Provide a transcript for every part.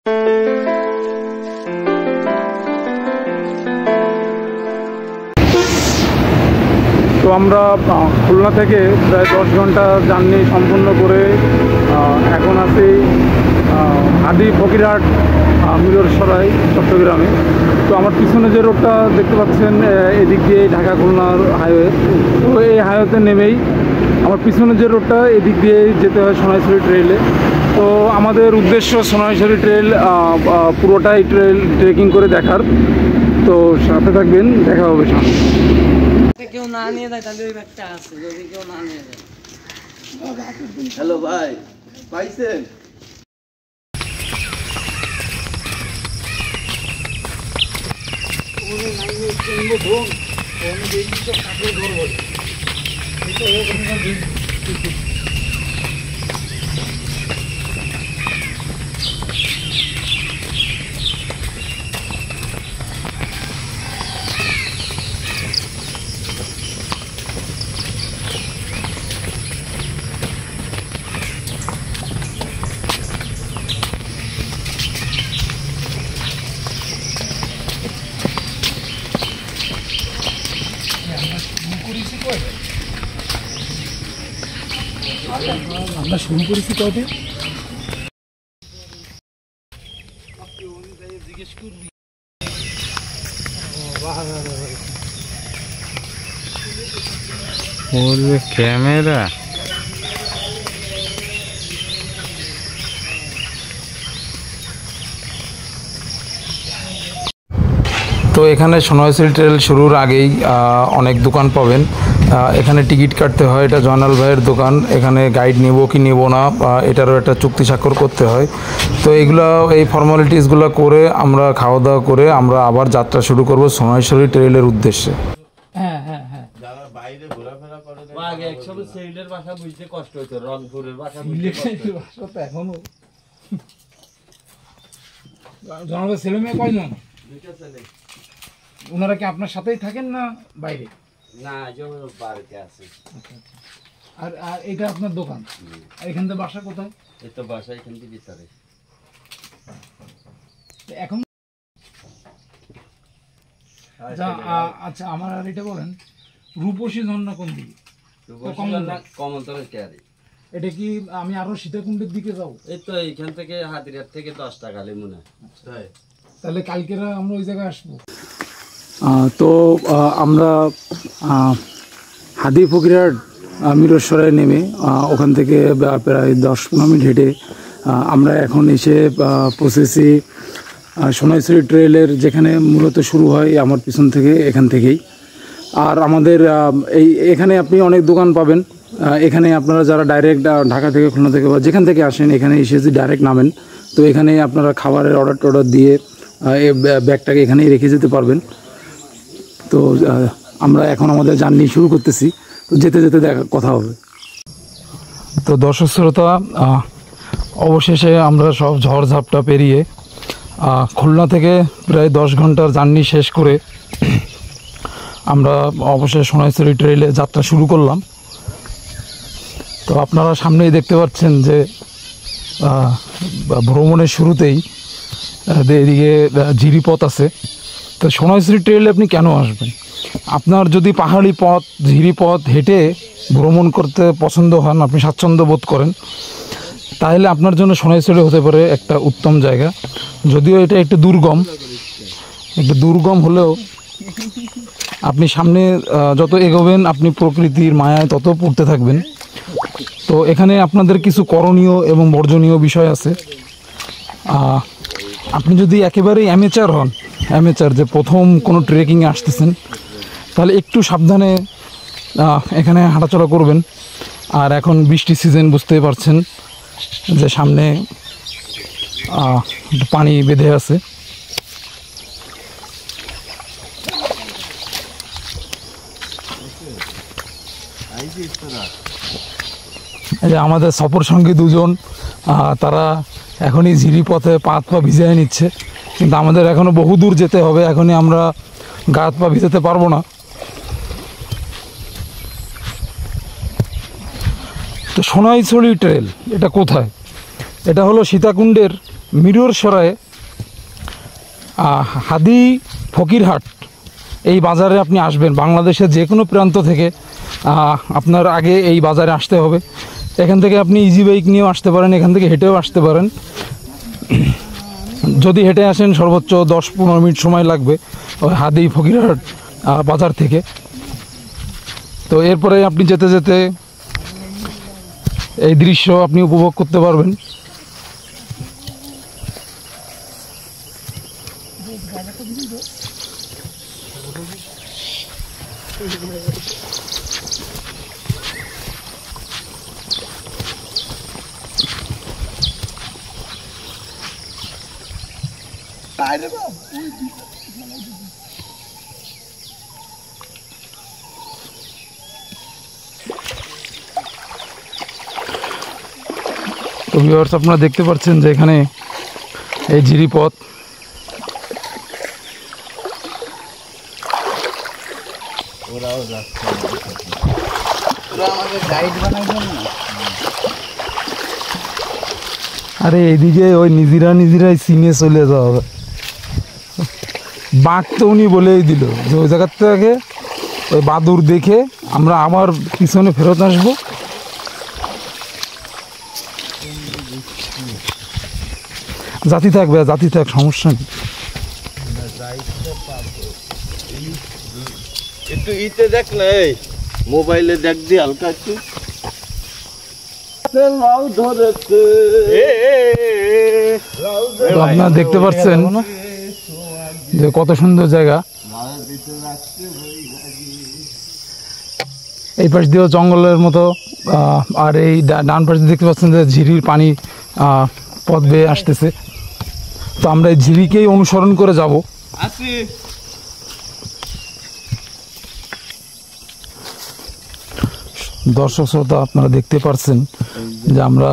তো আমরা খুলনা থেকে প্রায় 10 ঘন্টা জার্নি সম্পন্ন করে এখন আছি হাদি ফকিরহাট মিরসরাই চট্টগ্রামে। তো আমার পিছনে যে রোডটা দেখতে পাচ্ছেন এদিক দিয়ে ঢাকা খুলনার হাইওয়ে। তো এই হাইওয়েতে নেমেই আমার পিছনে যে রোডটা এদিক দিয়ে যেতে হয় সোনাইছড়ি ট্রেইলে। তো আমাদের উদ্দেশ্য সোনাইছড়ি ট্রেইল পুরোটাই ট্রেকিং করে দেখার। তো সাথে থাকবেন, দেখা হবে সামনে। কেউ না নিয়ে যায় তাহলে ওই ব্যাগটা আছে, যদি কেউ না নিয়ে যায়। হ্যালো ভাই, পাইছেন? আমরা শুরু করেছি কয়টা? ক্যামেরা তো এখানে সোনাইছড়ি ট্রেল শুরুর আগেই অনেক দোকান পাবেন। এখানে টিকিট কাটতে হয়, এটা জয়নাল ভাইয়ের দোকান। এখানে গাইড নেব কি নেব না এটারও একটা চুক্তি স্বাক্ষর করতে হয়। তো এগুলো এই ফর্মালিটিসগুলো করে আমরা খাওয়া দাওয়া করে আমরা আবার যাত্রা শুরু করব সোনাইছড়ি ট্রেলের উদ্দেশ্যে। হ্যাঁ হ্যাঁ হ্যাঁ, যারা বাইরে ঘোরাফেরা করে আগে একসময় সিলেটের ভাষা বুঝতে কষ্ট হতো, রংপুরের ভাষা বুঝতে কষ্ট হতো। এখনো জনগণ ছেলে মেয়ে কয়জন? দুইটা ছেলে। ওনারা কি আপনার সাথেই থাকেন না বাইরে? না, যেমন বাড়িতে আছে। আর আর এটা আপনার দোকান, আর এখান থেকে বাসা কোথায়? এই তো বাসা এখান থেকে ভিতরে। এখন আচ্ছা, আমার আর এটা বলেন, রূপসী ঝর্ণা কোন দিকে? কমন্তরের কেয়ারি। এটা কি আমি আরো সীতাকুণ্ডের দিকে যাবো? এই তো এইখান থেকে হাতিরার থেকে 10 টাকা মনে হয়। তাহলে কালকেরা আমরা ওই জায়গায় আসবো। তো আমরা হাদি ফকিরহাট মিরসরাই নেমে ওখান থেকে প্রায় 10-15 মিনিট হেঁটে আমরা এখন এসে পৌঁছেছি সোনাইছড়ি ট্রেলের, যেখানে মূলত শুরু হয় আমার পিছন থেকে, এখান থেকেই। আর আমাদের এখানে আপনি অনেক দোকান পাবেন। এখানে আপনারা যারা ডাইরেক্ট ঢাকা থেকে, খুলনা থেকে বা যেখান থেকে আসেন, এখানে এসে যদি ডাইরেক্ট নামেন, তো এখানে আপনারা খাবারের অর্ডার দিয়ে এই ব্যাগটাকে এখানেই রেখে যেতে পারবেন। তো আমরা এখন আমাদের জার্নি শুরু করতেছি, তো যেতে যেতে কথা হবে। তো দর্শক শ্রোতা, অবশেষে আমরা সব ঝড়ঝাপটা পেরিয়ে খুলনা থেকে প্রায় 10 ঘন্টার জার্নি শেষ করে আমরা অবশেষে সোনাইছড়ি ট্রেইলে যাত্রা শুরু করলাম। তো আপনারা সামনেই দেখতে পাচ্ছেন যে ভ্রমণের শুরুতেই এদিকে ঝিরিপথ আছে। তো সোনাইছড়ি ট্রেইলে আপনি কেন আসবেন? আপনার যদি পাহাড়ি পথ, ঝিরিপথ হেঁটে ভ্রমণ করতে পছন্দ হন, আপনি স্বাচ্ছন্দ্য বোধ করেন, তাহলে আপনার জন্য সোনাইছড়ি হতে পারে একটা উত্তম জায়গা। যদিও এটা একটু দুর্গম হলেও আপনি সামনে যত এগোবেন আপনি প্রকৃতির মায়ায় তত পড়তে থাকবেন। তো এখানে আপনাদের কিছু করণীয় এবং বর্জনীয় বিষয় আছে। আপনি যদি একেবারেই অ্যামেচার যে প্রথম কোনো ট্রেকিংয়ে আসতেছেন, তাহলে একটু সাবধানে এখানে হাঁটাচলা করবেন। আর এখন বৃষ্টি সিজন, বুঝতেই পারছেন যে সামনে পানি বেঁধে আছে। এই যে আমাদের সফর সঙ্গী দুজন, তারা এখনই ঝিরিপথে পা ভিজিয়ে নিচ্ছে, কিন্তু আমাদের এখনো বহু দূর যেতে হবে। এখনই আমরা গা হাত পা ভিজাতে পারবো না। তো সোনাইছড়ি ট্রেল এটা কোথায়? এটা হলো সীতাকুণ্ডের মিরসরাই হাদি ফকিরহাট এই বাজারে আপনি আসবেন, বাংলাদেশের যে কোনো প্রান্ত থেকে আপনার আগে এই বাজারে আসতে হবে। এখান থেকে আপনি ইজি বাইক নিয়েও আসতে পারেন, এখান থেকে হেঁটেও আসতে পারেন। যদি হেঁটে আসেন সর্বোচ্চ 10-15 মিনিট সময় লাগবে ওই হাদি ফকিরহাট বাজার থেকে। তো এরপরে আপনি যেতে যেতে এই দৃশ্য আপনি উপভোগ করতে পারবেন। তো ভিউয়ার্স, আপনারা দেখতে পাচ্ছেন যে এখানে এই ঝিরিপথ, আরে এইদিকে ওই নিজেরাই সিনে চলে যাওয়া হবে। বাঘ তো উনি বলেই দিল যে ওই জায়গার থেকে ওই বাদুর দেখে আমরা আবার পিছনে ফেরত আসবো। জাতি থাকবে, জাতি থাক, সমস্যা নেই। একটু ইতে দেখ না, এই মোবাইলে দেখ দি হালকা একটু। তো আপনারা দেখতে পাচ্ছেন যে কত সুন্দর জায়গা। এই পাশ দিয়েও জঙ্গলের মতো, আর এই ডান পাশ দিয়ে দেখতে পাচ্ছেন যে ঝিরির পানি পথ বেয়ে আসতেছে। তো আমরা এই ঝিরিকেই অনুসরণ করে যাব। দর্শক শ্রোতা, আপনারা দেখতে পাচ্ছেন যে আমরা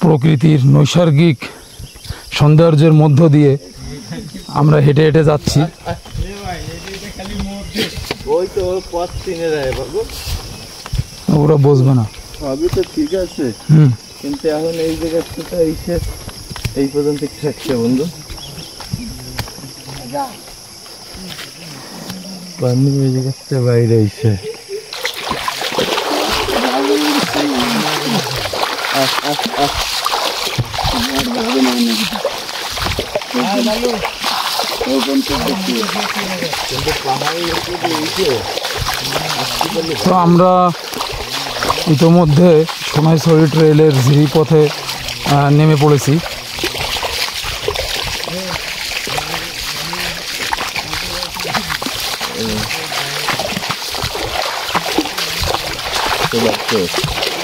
প্রকৃতির নৈসর্গিক সৌন্দর্যের মধ্য দিয়ে আমরা হেঁটে হেঁটে যাচ্ছি। ওই তো ওর পথ চিনে যায় বাবু, ওরা বুঝবে না। সবই তো ঠিক আছে, কিন্তু এখন এই জায়গাটা এসে এই পর্যন্ত থাকছে বন্ধু। পানি এই জায়গাটা বাইরে এসে তো আমরা ইতোমধ্যে সোনাইছড়ি ট্রেলের ঝিরিপথে নেমে পড়েছি।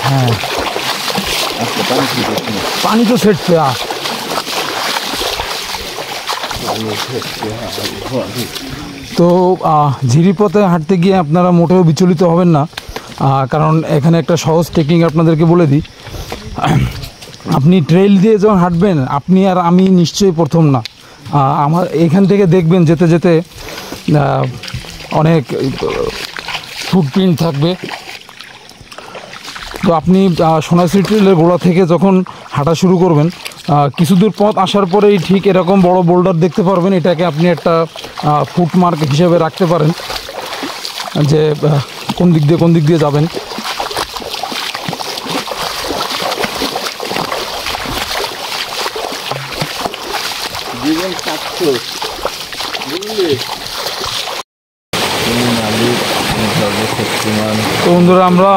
হ্যাঁ, পানি তো সেটছে। তো ঝিরিপথে হাঁটতে গিয়ে আপনারা মোটেও বিচলিত হবেন না, কারণ এখানে একটা সহজ টেকনিক আপনাদেরকে বলে দিই। আপনি ট্রেল দিয়ে যখন হাঁটবেন, আপনি আর আমি নিশ্চয়ই প্রথম না। আমার এখান থেকে দেখবেন যেতে যেতে অনেক ফুটপ্রিন্ট থাকবে। তো আপনি সোনাইছড়ি ট্রেলের গোড়া থেকে যখন হাঁটা শুরু করবেন, কিছু দূর পথ আসার পরেই ঠিক এরকম বড় বোল্ডার দেখতে পারবেন। এটাকে আপনি একটা ফুটমার্ক হিসেবে রাখতে পারেন যে কোন দিক দিয়ে যাবেন। জীবন সার্থক, বুঝলি? তো বন্ধুরা, আমরা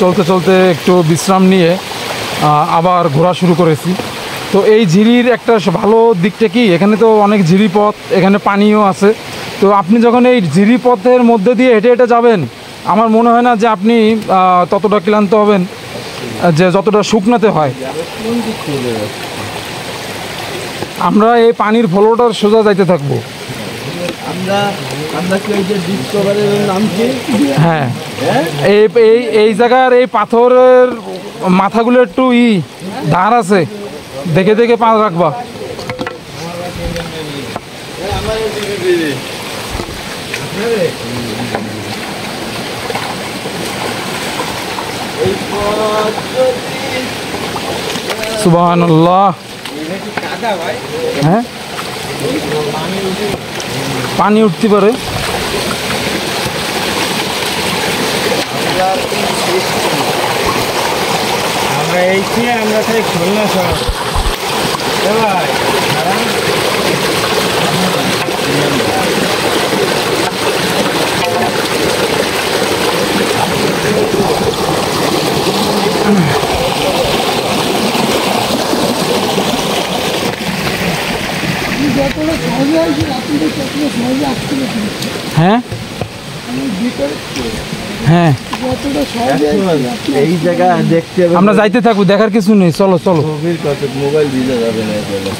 চলতে চলতে একটু বিশ্রাম নিয়ে আবার ঘোরা শুরু করেছি। তো এই ঝিরির একটা ভালো দিকটা কি, এখানে তো অনেক ঝিরিপথ, এখানে পানিও আছে। তো আপনি যখন এই ঝিরিপথের মধ্যে দিয়ে হেঁটে হেঁটে যাবেন, আমার মনে হয় না যে আপনি ততটা ক্লান্ত হবেন যে যতটা শুকনাতে হয়। আমরা এই পানির ফ্লোটার সোজা যাইতে থাকবো। আমরা কি ওই যে ডিসকভারের নাম কি? হ্যাঁ, এই জায়গার এই পাথরের মাথাগুলো একটু ধার আছে, দেখে দেখে পা রাখবা। সুবহানাল্লাহ। হ্যাঁ, পানি উঠতে পারে। আমরা এইখানে আমরা সেই খুলনা শহর ভাই হ্যাঁ হ্যাঁ, এই জায়গা দেখতে হবে। আমরা যাইতে থাকবো, দেখার কিছু নেই, চলো চলো। গভীর কত মোবাইল দিতে যাবে না এগুলো।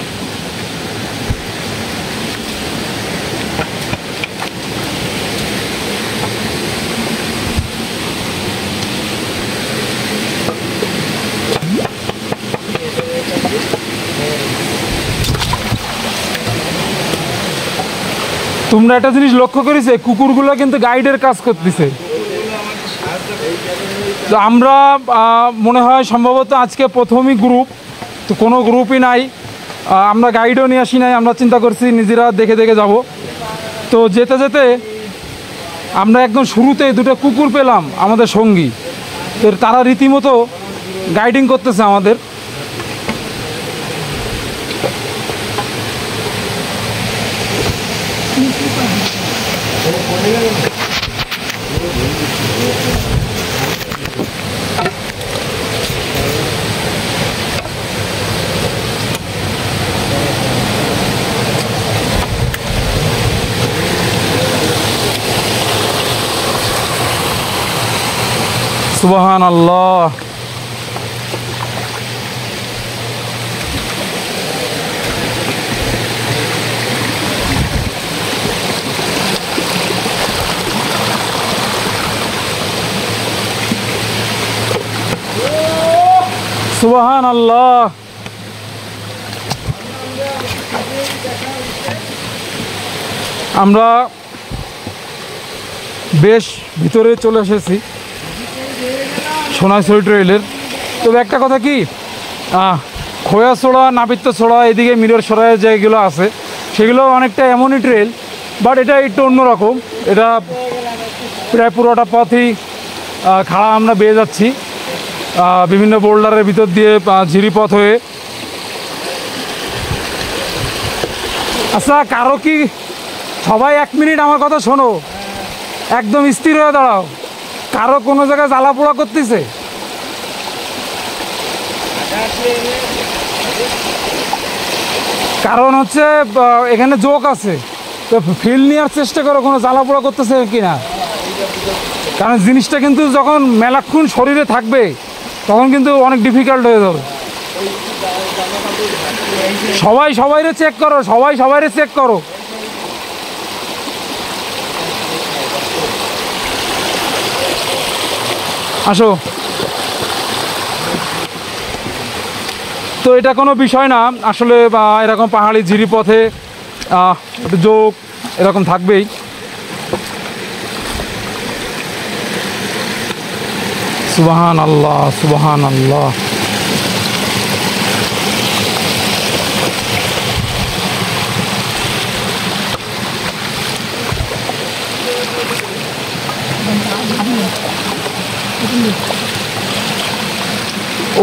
তোমরা একটা জিনিস লক্ষ্য করেছে, কুকুরগুলো কিন্তু গাইডের কাজ করতেছে। তো আমরা মনে হয় সম্ভবত আজকে প্রথমই গ্রুপ, তো কোনো গ্রুপই নাই, আমরা গাইডও নিয়ে আসি নাই। আমরা চিন্তা করছি নিজেরা দেখে দেখে যাব। তো যেতে যেতে আমরা একদম শুরুতে দুটো কুকুর পেলাম আমাদের সঙ্গী, তো তারা রীতিমতো গাইডিং করতেছে আমাদের। সুবহানাল্লাহ। সুবহানাল্লাহ। আমরা বেশ ভিতরে চলে এসেছি সোনাইছড়ি ট্রেইলের। তবে একটা কথা কি, খোয়াছড়া, নাপিত্যছড়া, এদিকে মিররছড়ায় যেগুলো আছে সেগুলো অনেকটা এমনই ট্রেল, বাট এটা একটু অন্যরকম। এটা প্রায় পুরোটা পথই খাড়া আমরা বেয়ে যাচ্ছি, বিভিন্ন বোল্ডারের ভিতর দিয়ে ঝিরি পথ হয়ে। আচ্ছা, কারো কি, সবাই 1 মিনিট আমার কথা শোনো, একদম স্থির হয়ে দাঁড়াও। কারো কোনো জায়গায় জ্বালা পোড়া করতেছে? কারণ হচ্ছে এখানে জোক আছে, তো ফিল নেওয়ার চেষ্টা করো কোনো জ্বালা পোড়া করতেছে কিনা। কারণ জিনিসটা কিন্তু যখন মেলাক্ষণ শরীরে থাকবে তখন কিন্তু অনেক ডিফিকাল্ট হয়ে যাবে। সবাই সবাইরে চেক করো, সবাই সবাইরে চেক করো। আসো। তো এটা কোনো বিষয় না আসলে, এরকম পাহাড়ি ঝিরি পথে একটু জোক এরকম থাকবেই। সুবহানাল্লাহ, সুবহানাল্লাহ।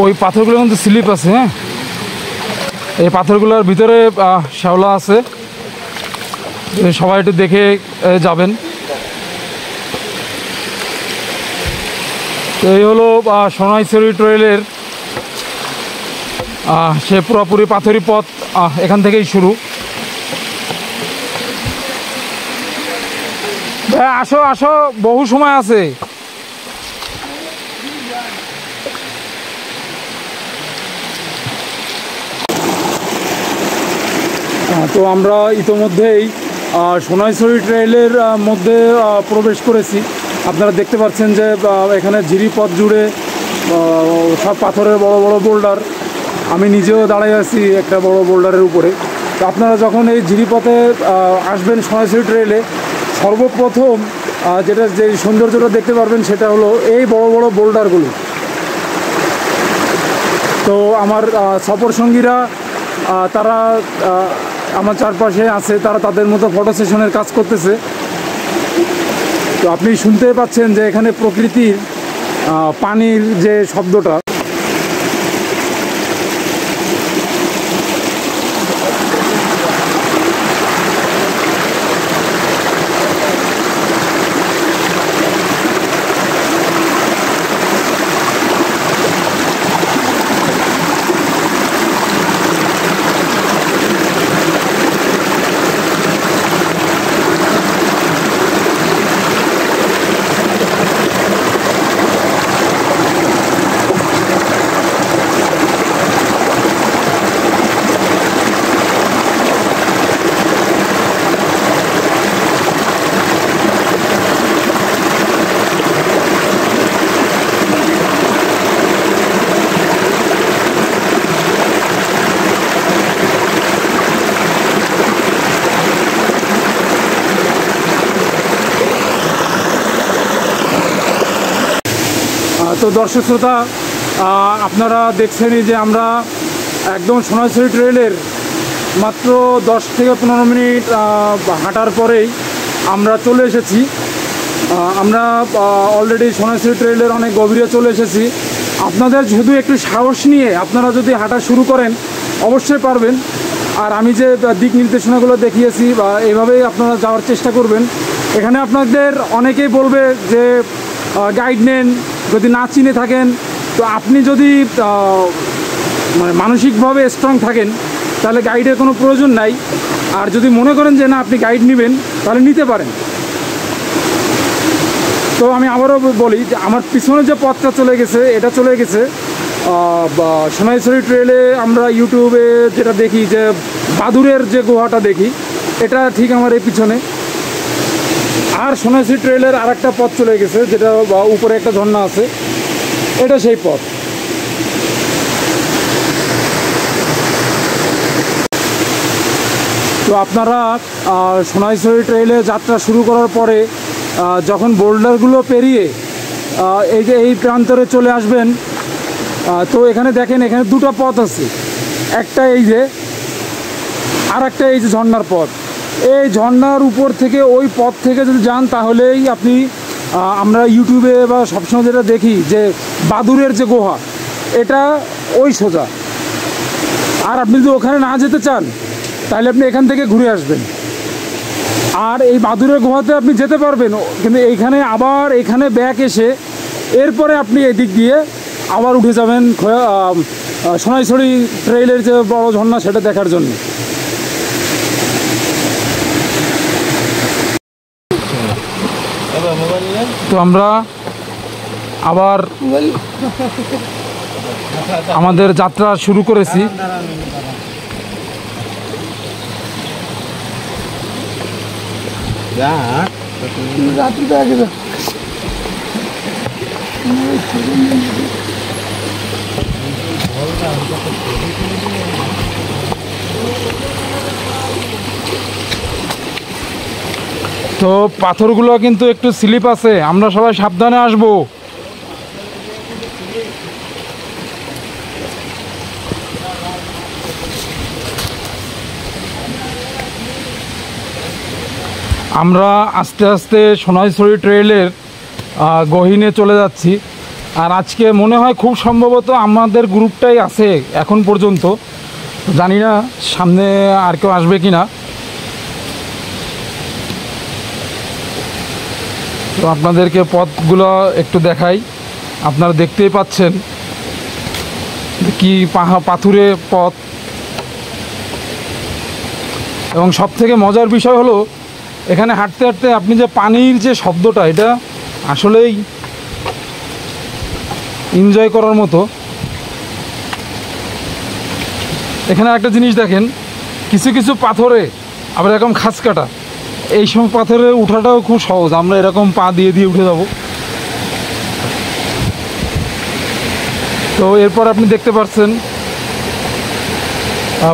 ওই পাথরগুলো কিন্তু স্লিপ আছে। হ্যাঁ, এই পাথরগুলোর ভিতরে শ্যাওলা আছে, সবাই একটু দেখে যাবেন। তো এই হলো সোনাইছড়ি ট্রেইলের সে পুরোপুরি পাথরি পথ, এখান থেকেই শুরু। আসো আসো, বহু সময় আছে। তো আমরা ইতোমধ্যেই সোনাইছড়ি ট্রেইলের মধ্যে প্রবেশ করেছি। আপনারা দেখতে পাচ্ছেন যে এখানে ঝিরিপথ জুড়ে সব পাথরের বড় বড় বোল্ডার। আমি নিজেও দাঁড়িয়ে আছি একটা বড় বোল্ডারের উপরে। তো আপনারা যখন এই ঝিরিপথে আসবেন সোনাইছড়ি ট্রেইলে, সর্বপ্রথম যে সৌন্দর্যটা দেখতে পারবেন সেটা হলো এই বড় বড় বোল্ডারগুলো। তো আমার সফর সঙ্গীরা তারা আমার চারপাশে আছে, তারা তাদের মতো ফটো সেশনের কাজ করতেছে। তো আপনি শুনতে পাচ্ছেন যে এখানে প্রকৃতির পানির যে শব্দটা, তো দর্শক শ্রোতা, আপনারা দেখছেনই যে আমরা একদম সোনাইছড়ি ট্রেলের মাত্র 10 থেকে 15 মিনিট হাঁটার পরেই আমরা চলে এসেছি। আমরা অলরেডি সোনাইছড়ি ট্রেলের অনেক গভীরে চলে এসেছি। আপনাদের শুধু একটু সাহস নিয়ে আপনারা যদি হাঁটা শুরু করেন অবশ্যই পারবেন। আর আমি যে দিক নির্দেশনাগুলো দেখিয়েছি বা এইভাবেই আপনারা যাওয়ার চেষ্টা করবেন। এখানে আপনাদের অনেকেই বলবে যে গাইড নেন, যদি না চিনে থাকেন। তো আপনি যদি মানে মানসিকভাবে স্ট্রং থাকেন তাহলে গাইডের কোনো প্রয়োজন নাই। আর যদি মনে করেন যে না আপনি গাইড নেবেন তাহলে নিতে পারেন। তো আমি আবারও বলি যে আমার পিছনে যে পথটা চলে গেছে, এটা চলে গেছে সোনাইছড়ি ট্রেলে। আমরা ইউটিউবে যেটা দেখি যে বাদুরের যে গুহাটা দেখি, এটা ঠিক আমার এই পিছনে। আর সোনাইছড়ি ট্রেলের আর একটা পথ চলে গেছে, যেটা উপরে একটা ঝর্ণা আছে, এটা সেই পথ। তো আপনারা সোনাইছড়ি ট্রেলে যাত্রা শুরু করার পরে যখন বোল্ডারগুলো পেরিয়ে এই যে এই প্রান্তরে চলে আসবেন, তো এখানে দেখেন এখানে দুটো পথ আছে। একটা এই যে, আর একটা এই যে ঝর্ণার পথ। এই ঝর্ণার উপর থেকে ওই পথ থেকে যদি যান তাহলেই আপনি, আমরা ইউটিউবে বা সবসময় যেটা দেখি যে বাদুরের যে গুহা, এটা ওই সোজা। আর আপনি যদি ওখানে না যেতে চান তাহলে আপনি এখান থেকে ঘুরে আসবেন। আর এই বাদুরের গুহাতে আপনি যেতে পারবেন, কিন্তু এইখানে আবার এখানে ব্যাক এসে এরপরে আপনি এদিক দিয়ে আবার উঠে যাবেন সোনাইছড়ি ট্রেইলের যে বড় ঝর্ণা, সেটা দেখার জন্য। তো আমরা আবার আমাদের যাত্রা শুরু করেছি। তো পাথরগুলো কিন্তু একটু স্লিপ আছে, আমরা সবাই সাবধানে আসবো। আমরা আস্তে আস্তে সোনাইছড়ি ট্রেইলের গহীনে চলে যাচ্ছি। আর আজকে মনে হয় খুব সম্ভবত আমাদের গ্রুপটাই আছে এখন পর্যন্ত, জানি না সামনে আর কেউ আসবে কি না। তো আপনাদেরকে পথগুলো একটু দেখাই। আপনারা দেখতেই পাচ্ছেন কি পাথুরে পথ। এবং সবথেকে মজার বিষয় হলো এখানে হাঁটতে হাঁটতে আপনি যে পানির যে শব্দটা, এটা আসলেই এনজয় করার মতো। এখানে একটা জিনিস দেখেন, কিছু কিছু পাথরে আবার এরকম খাস কাটা, এই সব পাথরে উঠাটাও খুব সহজ। আমরা এরকম পা দিয়ে দিয়ে উঠে যাব। তো এরপর আপনি দেখতে পাচ্ছেন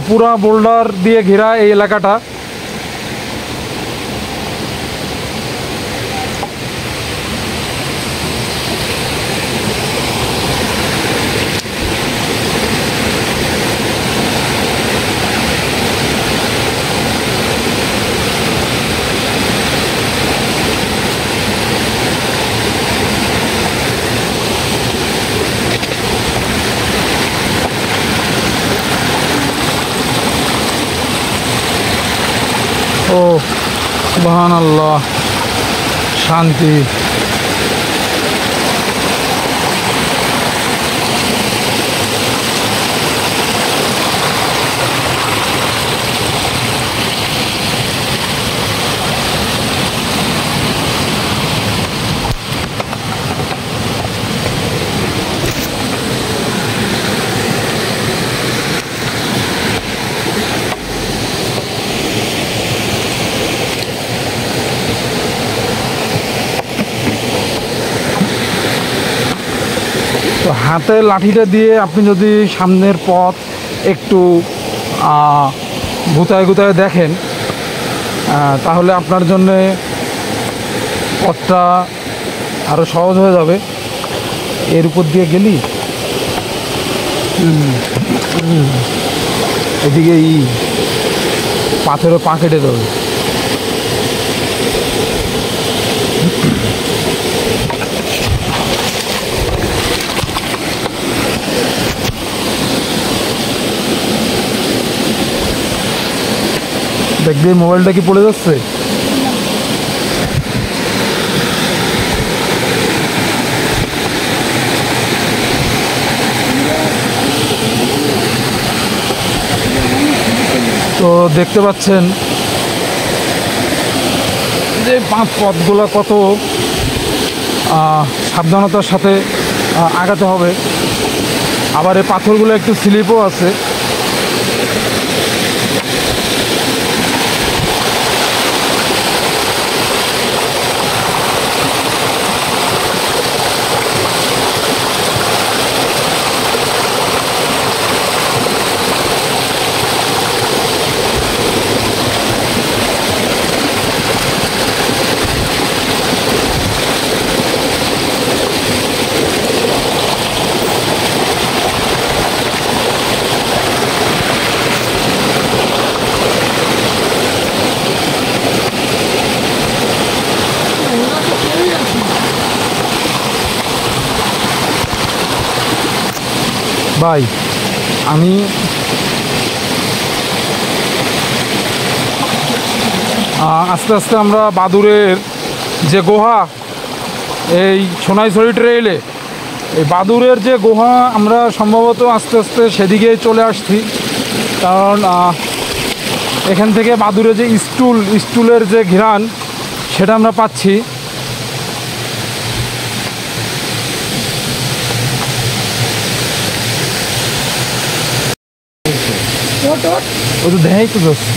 পুরা বোল্ডার দিয়ে ঘেরা এই এলাকাটা। ও সুবহানাল্লাহ, শান্তি। তো হাতে লাঠিটা দিয়ে আপনি যদি সামনের পথ একটু গুতায় গুতায় দেখেন, তাহলে আপনার জন্যে পথটা আরও সহজ হয়ে যাবে। এর উপর দিয়ে গেলি এদিকে পাথরে পা কেটে দেবে। দেখবি মোবাইলটা কি পড়ে যাচ্ছে? তো দেখতে পাচ্ছেন যে পথগুলো কত সাবধানতার সাথে আগাতে হবে। আবার এই পাথরগুলো একটু স্লিপও আছে। ভাই আমি আস্তে আস্তে আমরা বাদুরের যে গুহা, এই সোনাইছড়ি ট্রেইলে এই বাদুরের যে গুহা, আমরা সম্ভবত আস্তে আস্তে সেদিকে চলে আসছি। কারণ এখান থেকে বাদুরের যে স্টুলের যে ঘ্রাণ সেটা আমরা পাচ্ছি। ও তো দেখাই তো যাচ্ছে,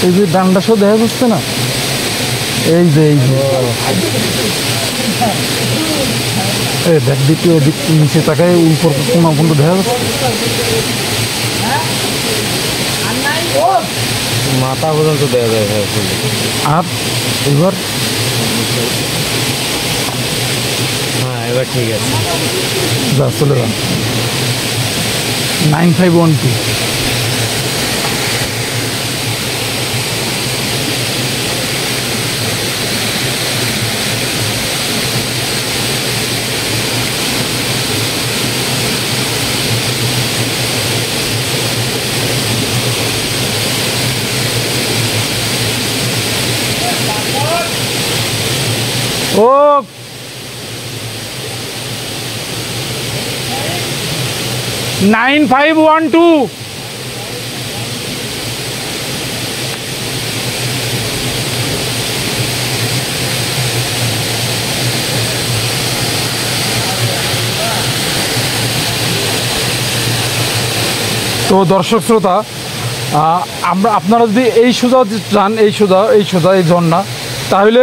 এই যে ডান্ডা সহ দেখা যাচ্ছে না, এই যে দেখ দিকে ওদিক নিচে তাকায় উপর কোন পর্যন্ত দেখা যাচ্ছে, মাথা পর্যন্ত দেওয়া যায়। আর এবার হ্যাঁ, এবার ঠিক আছে, যা চলে যান। 9512 ও 9512 তো দর্শক শ্রোতা, আপনারা যদি এই সোজা যান, এই সোজা এই ঝর্ণা, তাহলে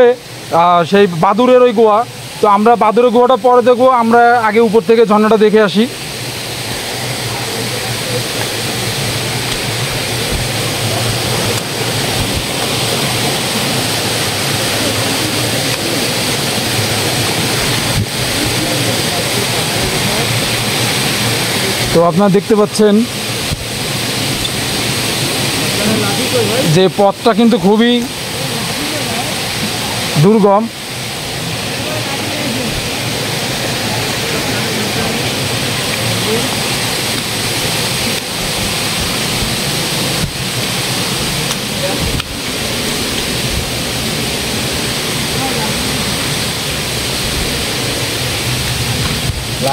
সেই বাদুরের ওই গোয়া। তো আমরা বাদুরের গোয়াটা পরে দেখবো, আমরা আগে উপর থেকে ঝর্ণাটা দেখে আসি। তো আপনারা দেখতে পাচ্ছেন যে পথটা কিন্তু খুবই দুর্গম।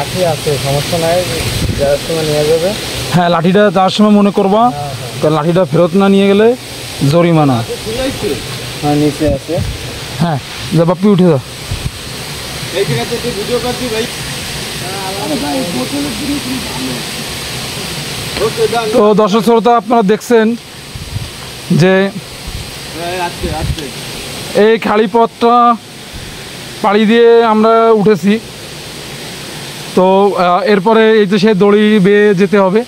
লাঠি আছে, সমস্যা নাই, যাওয়ার সময় নিয়ে যাবে। হ্যাঁ, লাঠিটা যাওয়ার সময় মনে করবা, কারণ লাঠিটা ফেরত না নিয়ে গেলে জরিমানা। হ্যাঁ, নিচে আছে। হ্যাঁ, যা বাপ্পি উঠে যা। এই জায়গাতে একটু ভিডিও করছি ভাই। ওকে, ডান। তো দর্শক শ্রোতা, আপনারা দেখছেন যে আচ্ছা আচ্ছা, এই খালি পথটা পাড়ি দিয়ে আমরা উঠেছি। তো এরপরে এই যে সে দড়ি বেয়ে যেতে হবে।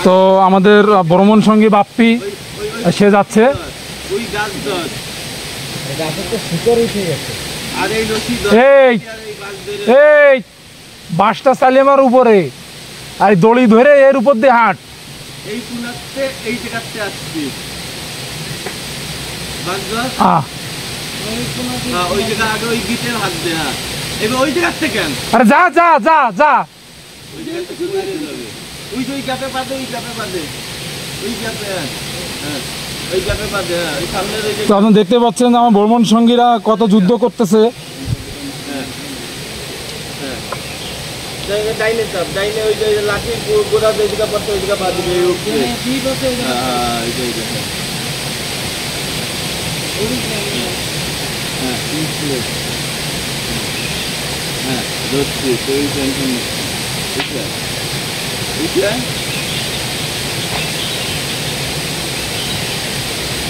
তো আমাদের ভ্রমণ সঙ্গী বাপ্পি সে যাচ্ছে। ওই গাছ ধর, গাছের তো শিকড় উঠে গেছে। আর এই রশি ধর, এই এই বাসটা চালিয়ে আমার উপরে, আর এই দড়ি ধরে এর উপর দিয়ে হাঁট। এই পুনাতে এই জায়গাতে আসছি। বাস ধর। ওই জায়গা আগে ওই গিটের হাত দে। হ্যাঁ, এবার ওই জায়গাতে কেন? আরে যা যা যা যা। ওই জায়গাতে কোথায় যাবে? ওই যে ওই গ্যাপে পাবে, ওই গ্যাপে পাবে, ওই গ্যাপে। হ্যাঁ, ওই গ্যাপে পাবে। হ্যাঁ, ওই সামনের ওই তো আপনি দেখতে পাচ্ছেন যে আমার ভ্রমণ সঙ্গীরা কত যুদ্ধ করতেছে। ডাইনে চাপ, ডাইনে ওই যে লাঠি গোড়া যে দিকে পড়ছে ওই দিকে পা দিবে। হ্যাঁ, ধরছি, তুই টেনশন নিস। বুঝলে?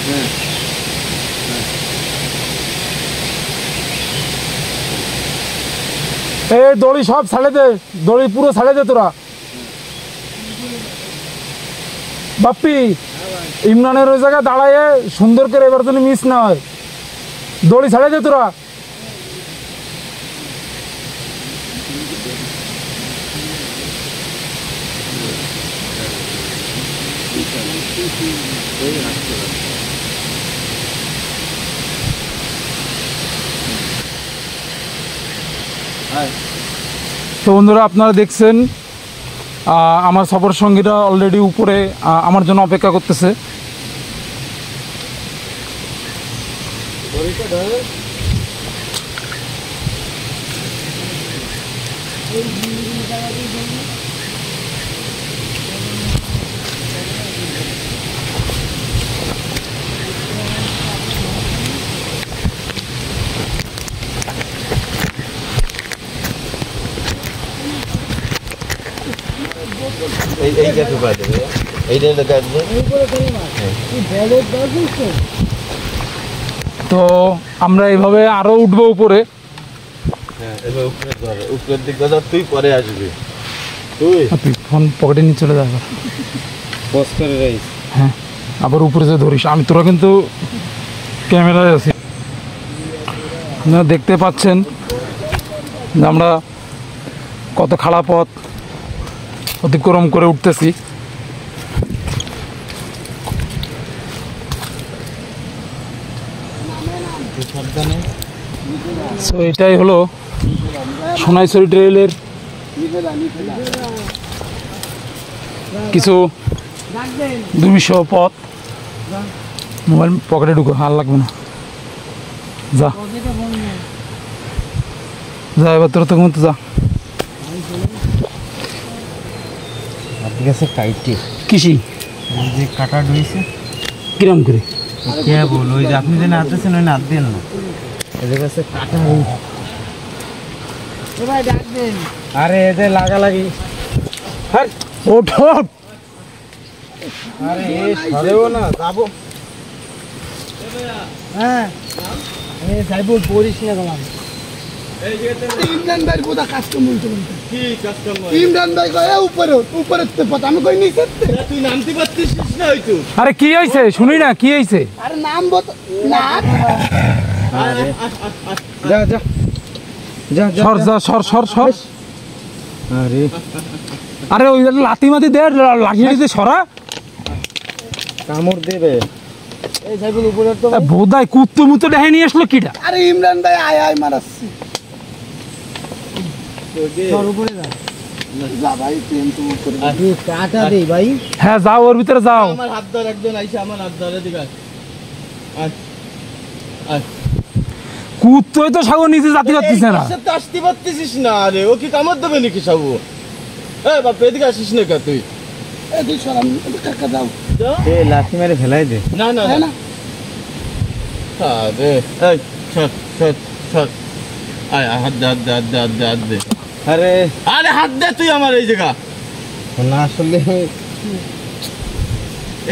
হ্যাঁ, এই দড়ি সব ছাড়ে দে, দড়ি পুরো ছাড়ে দে তোরা। বাপ্পি, ইমরানের ওই জায়গায় দাঁড়ায় সুন্দর করে এবার জন্য মিস না হয়। দড়ি ছাড়ে দে তোরা। তো বন্ধুরা, আপনারা দেখছেন আমার সফর সঙ্গীরা অলরেডি উপরে আমার জন্য অপেক্ষা করতেছে। এই গ্যাপে পা দেবে, এইটা কাটবে। তো আমরা এইভাবে আরো উঠবো উপরে। হ্যাঁ, এবার উপরে ধর, উপরের দিকে ধর, তুই পরে আসবি। তুই ফোন পকেটে নিয়ে চলে যাবে। বস করে রাইস। হ্যাঁ, আবার উপরে যে ধরিস, আমি তোরা কিন্তু ক্যামেরায় আছি। আপনারা দেখতে পাচ্ছেন যে আমরা কত খাড়া পথ অতিক্রম করে উঠতেছি। সো এটাই হলো সোনাইছড়ি ট্রেইলের কিছু দুর্বিষহ পথ। মোবাইল পকেটে ঢুকো, আর লাগবে না। যা যা, এবার তোর তো ঘুমতে যা। ঠিক আছে, কাইটে কিসি যে কাটা ডুইছে কিরম করে কে বল, ওই যে আপনি যে নাচতেছেন ওই নাচ দেন না, এদের কাছে কাটা। আরে এদের লাগালাগি। ওঠ, আরে এ সরেও না, যাবো। হ্যাঁ, আমি যাইবো, পড়িস না গেলাম। ইমরান ভাই বোধা কাস্টমার কি কাস্টমার? ইমরান ভাই কয় উপরে উপরে পথ, আমি কই নিচে। তুই নামতে পারছিস না হয়তো। আরে কি হয়েছে শুনি না, কি হয়েছে? আরে নাম বত না। যা যা যা যা। সর যা, সর সর সর। আরে আরে ওই লাতি মাতি দে, লাঠি দিয়ে সরা। কামড় দেবে। এই সাইকেল উপরে তো বোধায় কুত্তো মুতো দেখে নিয়ে আসলো কিটা। আরে ইমরান ভাই আয় আয় মারাচ্ছি। সর উপরে যা। যা ভাই, ট্রেন তো উপরে। আরে কাটা দে ভাই। হ্যাঁ যাও, ওর ভিতরে যাও। আমার হাত ধর, একজন আইছে আমার হাত ধরে দিগা। আয় আয়। কুত্তই তো সাগর নিচে জাতি পারতেছে না। তো আসতে পারতেছিস না, আরে ও কি কামড় দেবে নাকি সাবু? হ্যাঁ বাপ, এদিকে আসিস না কে তুই? তুই সরাম কাকা দাও এ লাঠি মেরে ফেলাই দে। না না না, আরে এই ছাড় ছাড় ছাড়, আয় হাত দে হাত দে হাত দে হাত দে হাত দে। আরে আরে হাত দে তুই আমার এই জায়গা না, আসলে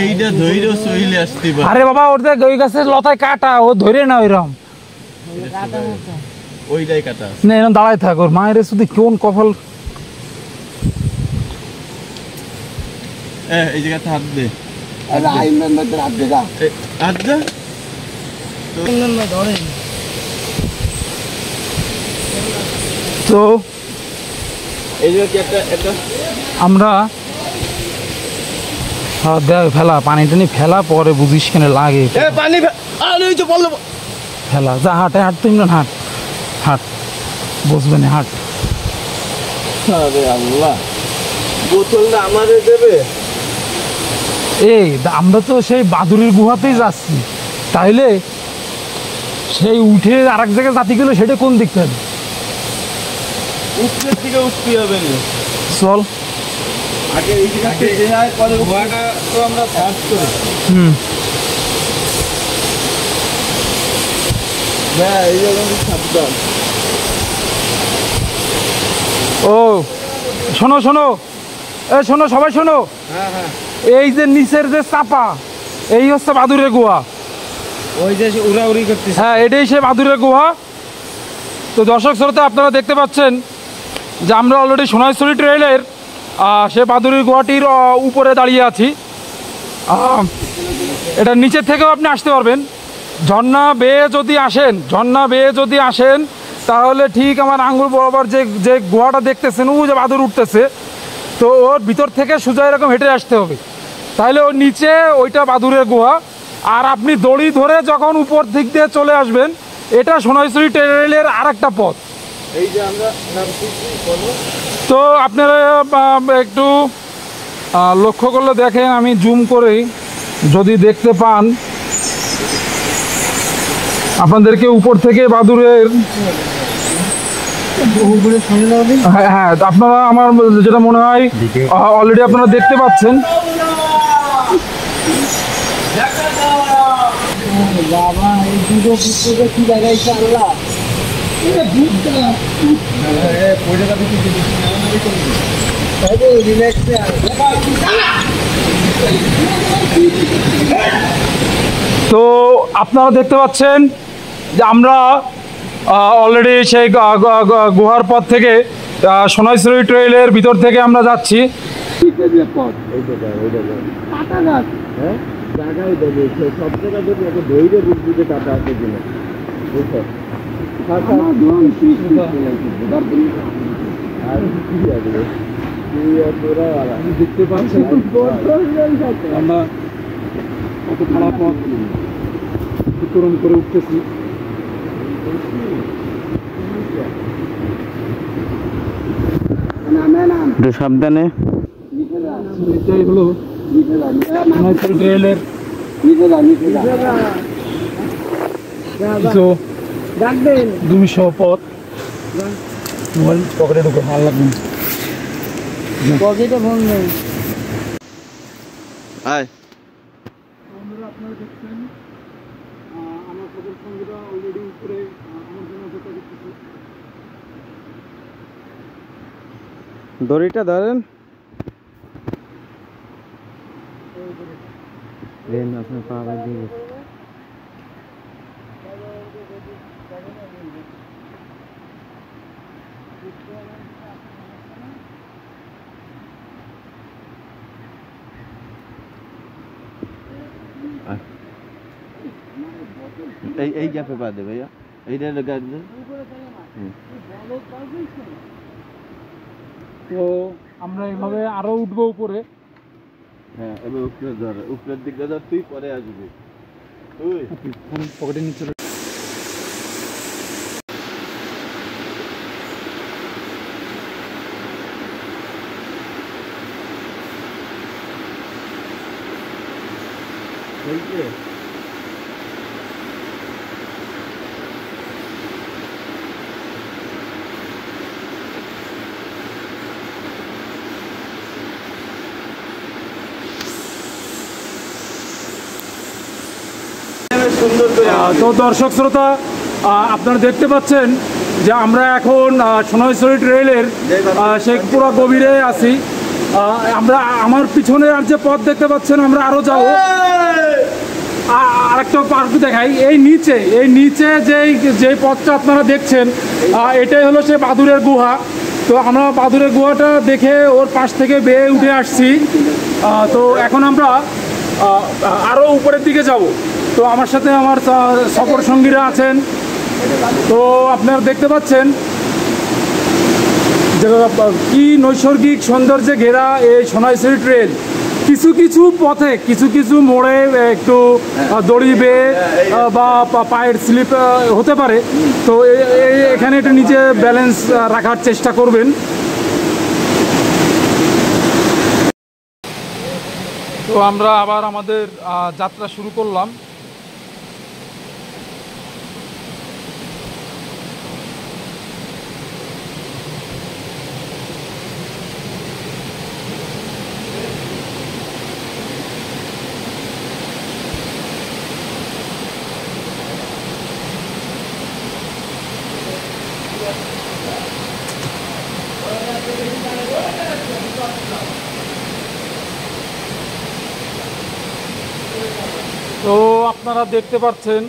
এইটা ধৈর্য সহিলে আসতে পারে। আরে বাবা ওর দেখ ওই গাছের লতায় কাটা, ও ধরে না ওইরকম, ওইটাই কাটা না এরকম দাঁড়ায় থাক। ওর মায়ের শুধু কোন কপাল। এই জায়গাতে হাত দে, আইন মেম্বারদের হাত দেখা হাত দে। তো এই জায়গা কি একটা একটা আমরা দেখ ফেলা পানি টানি ফেলা, পরে বুঝিস কেন লাগে পানি আরে ওই যে বললো ফেলা। যা হাঁটে হাঁট, তুমি না হাঁট হাঁট, বসবে না হাঁট। আরে আল্লাহ, বোতলটা আমারে দেবে? এই আমরা তো সেই বাদুড়ির গুহাতেই যাচ্ছি, তাইলে সেই উঠে আর এক জায়গায় জাতি গেলো, সেটা কোন দিক থেকে? উত্তরের দিকে উঠতে হবে না, চল আগে এই জায়গাতে যে হয় পরে গুহাটা তো আমরা সার্চ করি। হ্যাঁ এই জায়গা সাবধান। ও শোনো শোনো, এ শোনো সবাই শোনো, এই যে নিচের যে চাপা, এই হচ্ছে বাদুড়ের গুহা। ওই যে উড়াউড়ি করতেছে। হ্যাঁ এটাই সে বাদুড়ের গুহা। তো দর্শক শ্রোতা আপনারা দেখতে পাচ্ছেন যে আমরা অলরেডি সোনাইছড়ি ট্রেইলের সে বাদুড়ির গুহাটির উপরে দাঁড়িয়ে আছি। এটা নিচের থেকেও আপনি আসতে পারবেন, ঝর্ণা বেয়ে যদি আসেন তাহলে ঠিক আমার আঙ্গুল বরাবর যে গুহাটা দেখতেছেন, ও যে বাদুড় উঠতেছে, তো ওর ভিতর থেকে সোজা এরকম হেঁটে আসতে হবে, তাহলে ওর নিচে ওইটা বাদুড়ের গুহা। আর আপনি দড়ি ধরে যখন উপর দিক দিয়ে চলে আসবেন, এটা সোনাইছড়ি ট্রেইলের আর একটা পথ। এই যে আমরা তো আপনারা একটু লক্ষ্য করলে দেখেন, আমি জুম করে যদি দেখতে পান, আপনাদেরকে উপর থেকে বাদুড়ের হ্যাঁ হ্যাঁ আপনারা আমার যেটা মনে হয় অলরেডি আপনারা দেখতে পাচ্ছেন। বাবা এই দুটো পুত্রকে কি জায়গায় আল্লাহ তো আপনারা দেখতে পাচ্ছেন যে আমরা অলরেডি সেই গুহার পথ থেকে সোনাইছড়ি ট্রেইলের ভিতর থেকে আমরা যাচ্ছি। জায়গায় দেবে সব জায়গা যদি একটা ধৈর্য বুঝবি যে কাটা আছে কিনা, বুঝছো? আর কি আছে দেখতে পাচ্ছি আমরা কত খারাপ পথ অতিক্রম করে উঠতেছি। সাবধানে। এটাই হলো সোনাইছড়ি ট্রেইলের কিছু দুমিশো পথ। মোবাইল পকেটে ঢুকে ভালো লাগবে না। পকেটে ফোন নেই। আয় আপনারা দেখছেন আমার খবর সঙ্গীরা অলরেডি উপরে আমার জন্য অপেক্ষা করতেছে। দড়িটা ধরেন, আপনার পা দিয়ে এই গ্যাপে পা দে ভাইয়া, এইটা গাছ দে। তো আমরা এভাবে আরো উঠবো উপরে। হ্যাঁ এবার উপরে ধর, উপরের দিকে ধর, তুই পরে আসবি। তুই পকেটে নিচে সুন্দর করে তো দর্শক শ্রোতা, আপনারা দেখতে পাচ্ছেন যে আমরা এখন সোনাইছড়ি ট্রেইলের শেখপুরা গভীরে আছি। আমরা আমার পিছনে আর যে পথ দেখতে পাচ্ছেন আমরা আরও যাবো। আরেকটা পার্ক দেখাই, এই নিচে যে পথটা আপনারা দেখছেন এটাই হলো সে বাদুড়ের গুহা। তো আমরা বাদুড়ের গুহাটা দেখে ওর পাশ থেকে বেয়ে উঠে আসছি। তো এখন আমরা আরও উপরের দিকে যাব। তো আমার সাথে আমার সফর সঙ্গীরা আছেন। তো আপনারা দেখতে পাচ্ছেন যে কি নৈসর্গিক সৌন্দর্যে ঘেরা এই সোনাইছড়ি ট্রেল। কিছু পথে কিছু মোড়ে একটু দড়ি বেয়ে বা পায়ের স্লিপ হতে পারে। তো এখানে একটু নিচে ব্যালেন্স রাখার চেষ্টা করবেন। তো আমরা আবার আমাদের যাত্রা শুরু করলাম। তো আপনারা দেখতে পাচ্ছেন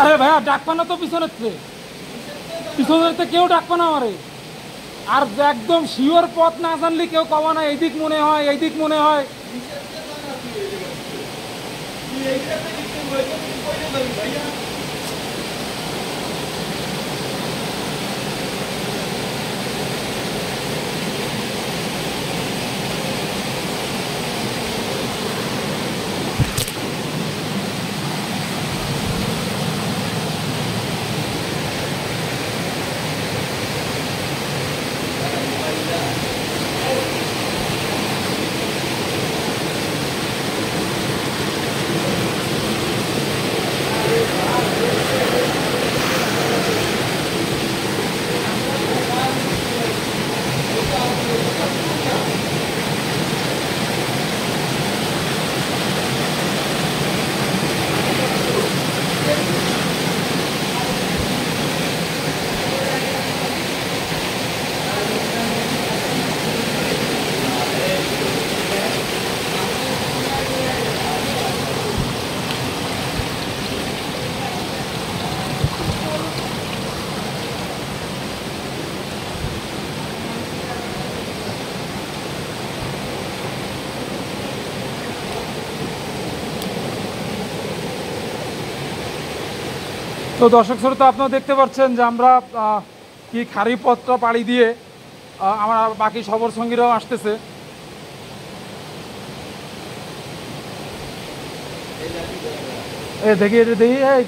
আরে ভাইয়া ডাকবা না তো পিছনেতে কেউ ডাকবা না আমারে। আর একদম শিওর পথ না জানলে কেউ কবা না এইদিক মনে হয়। তো দর্শক শ্রোতা, আপনারা দেখতে পাচ্ছেন যে আমরা কি খারি পথটা পাড়ি দিয়ে আমার বাকি সফর সঙ্গীরাও আসতেছে। দেখি এই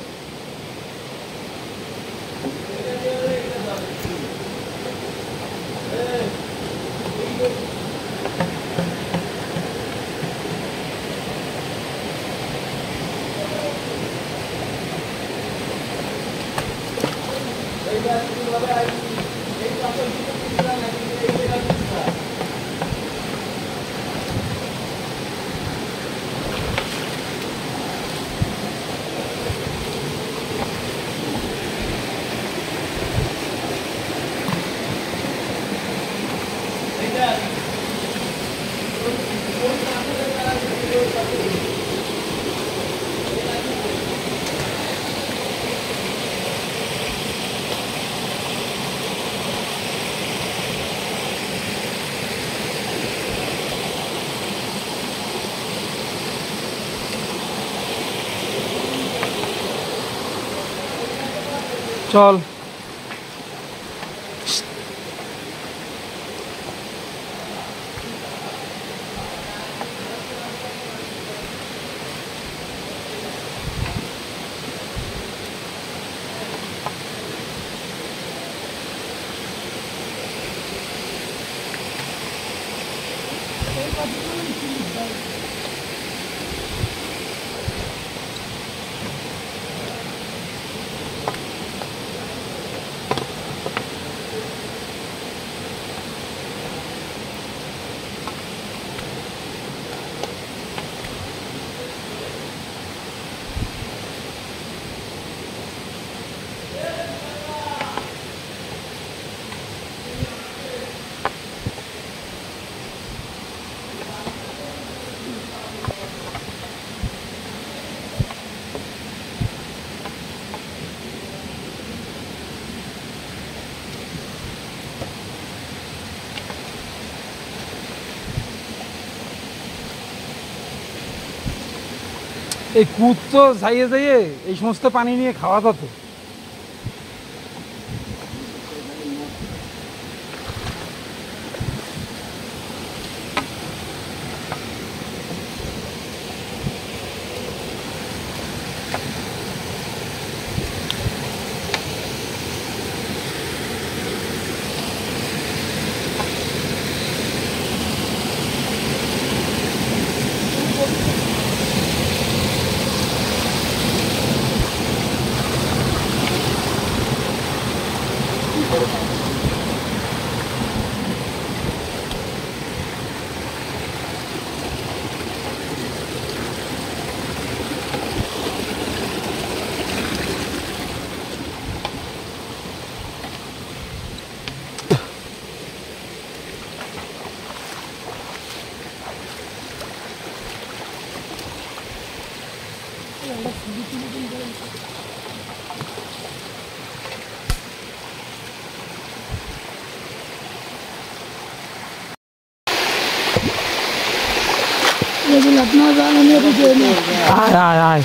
চল। এই কুদ তো যাইয়ে যাইয়ে এই সমস্ত পানি নিয়ে খাওয়া যেত। আপনার জানেন আয় আয় আয়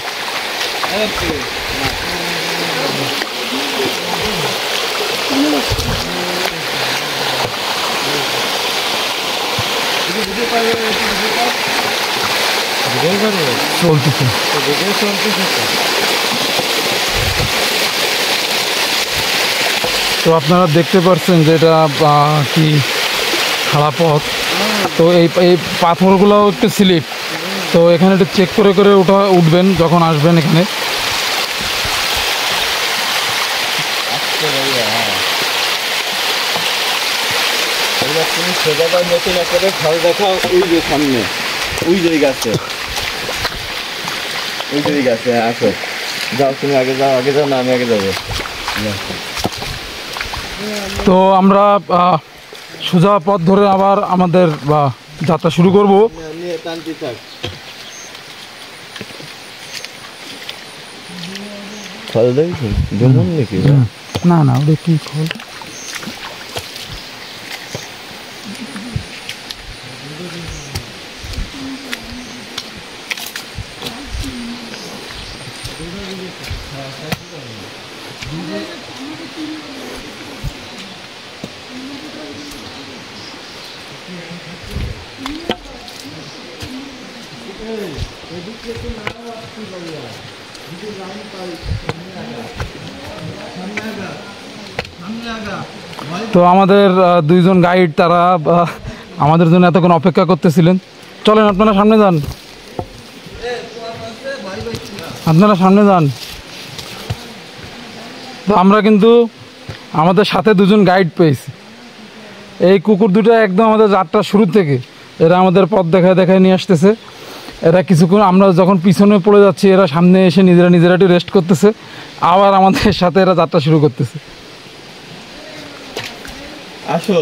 চলতেছে। তো আপনারা দেখতে পাচ্ছেন যে এটা কি খাড়া পথ, তো এই পাথরগুলো একটু স্লিপ, তো এখানে একটু চেক করে করে উঠবেন যখন আসবেন এখানে। তুমি সোজাবার নতুন একটা ফল দেখাও, ওই যে সামনে ওই যে গাছে, ওই যে গাছে আসো, যাও তুমি আগে যাও, আগে যাও না আমি আগে যাবো। তো আমরা সোজা পথ ধরে আবার আমাদের যাত্রা শুরু করব। নিয়ে টানতে থাক। ফল দেখছি যেমন নাকি না না ওটা কি খোল, তো আমাদের দুইজন গাইড তারা আমাদের জন্য এতক্ষণ অপেক্ষা করতেছিলেন। চলেন আপনারা সামনে যান, আপনারা সামনে যান। তো আমরা কিন্তু আমাদের সাথে দুজন গাইড পেয়েছি। এই কুকুর দুটো একদম আমাদের যাত্রা শুরু থেকে এরা আমাদের পথ দেখায় দেখায় নিয়ে আসতেছে। এরা কিছুক্ষণ আমরা যখন পিছনে পড়ে যাচ্ছি এরা সামনে এসে নিজেরা একটু রেস্ট করতেছে, আবার আমাদের সাথে এরা যাত্রা শুরু করতেছে। আসো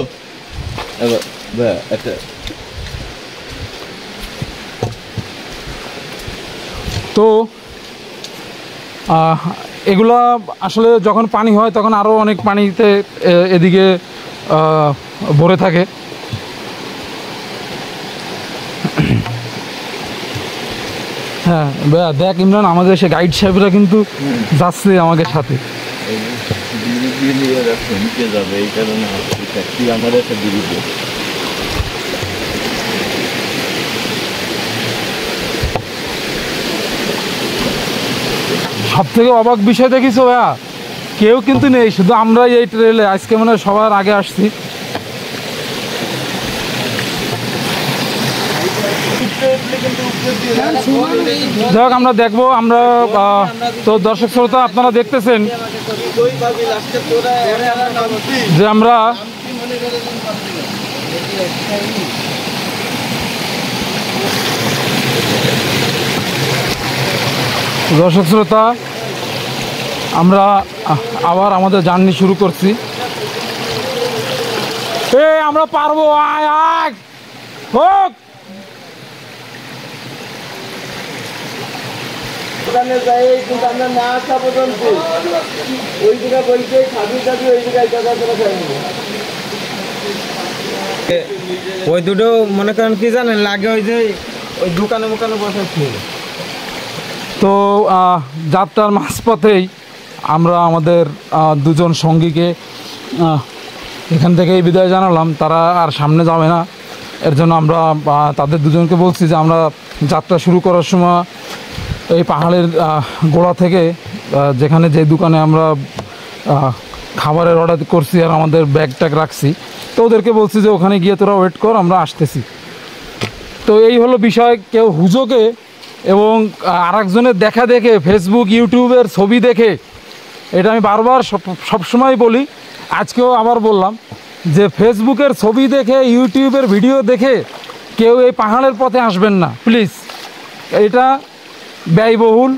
তো এগুলা আসলে যখন পানি হয় তখন আরও অনেক পানিতে এদিকে ভরে থাকে। হ্যাঁ দেখ ইমরান, আমাদের সে গাইড সাহেবরা কিন্তু যাচ্ছে আমাদের সাথে। যাবে এই কারণে আমাদের একটা বিরুদ্ধে সব থেকে অবাক বিষয় দেখিস ভাইয়া, কেউ কিন্তু নেই, শুধু আমরাই এই ট্রেলে আজকে মনে হয় সবার আগে আসছি। যাই হোক আমরা দেখবো, আমরা তো দর্শক শ্রোতা আপনারা দেখতেছেন যে আমরা দর্শক শ্রোতা আমরা আবার আমাদের জার্নি শুরু করছি। আমরা পারবো, আয় আয় হোক। আমরা না আসা পর্যন্ত ওই জায়গা বলতে খাবি খাবি ওই জায়গায় ওই দুটো মনে করেন কি জানেন লাগে, ওই যে ওই দোকানে মোকানে বসাচ্ছি তো যাত্রার মাঝপথেই আমরা আমাদের দুজন সঙ্গীকে এখান থেকেই বিদায় জানালাম। তারা আর সামনে যাবে না, এর জন্য আমরা তাদের দুজনকে বলছি যে আমরা যাত্রা শুরু করার সময় এই পাহাড়ের গোড়া থেকে যেখানে যে দোকানে আমরা খাবারের অর্ডার করছি আর আমাদের ব্যাগ ট্যাগ রাখছি, তো ওদেরকে বলছি যে ওখানে গিয়ে তোরা ওয়েট কর, আমরা আসতেছি। তো এই হলো বিষয়। কেউ হুজোকে এবং আরেকজনের দেখা দেখে, ফেসবুক ইউটিউবের ছবি দেখে, এটা আমি বারবার সবসময় বলি, আজকেও আবার বললাম যে ফেসবুকের ছবি দেখে, ইউটিউবের ভিডিও দেখে কেউ এই পাহাড়ের পথে আসবেন না প্লিজ। এটা ব্যয়বহুল,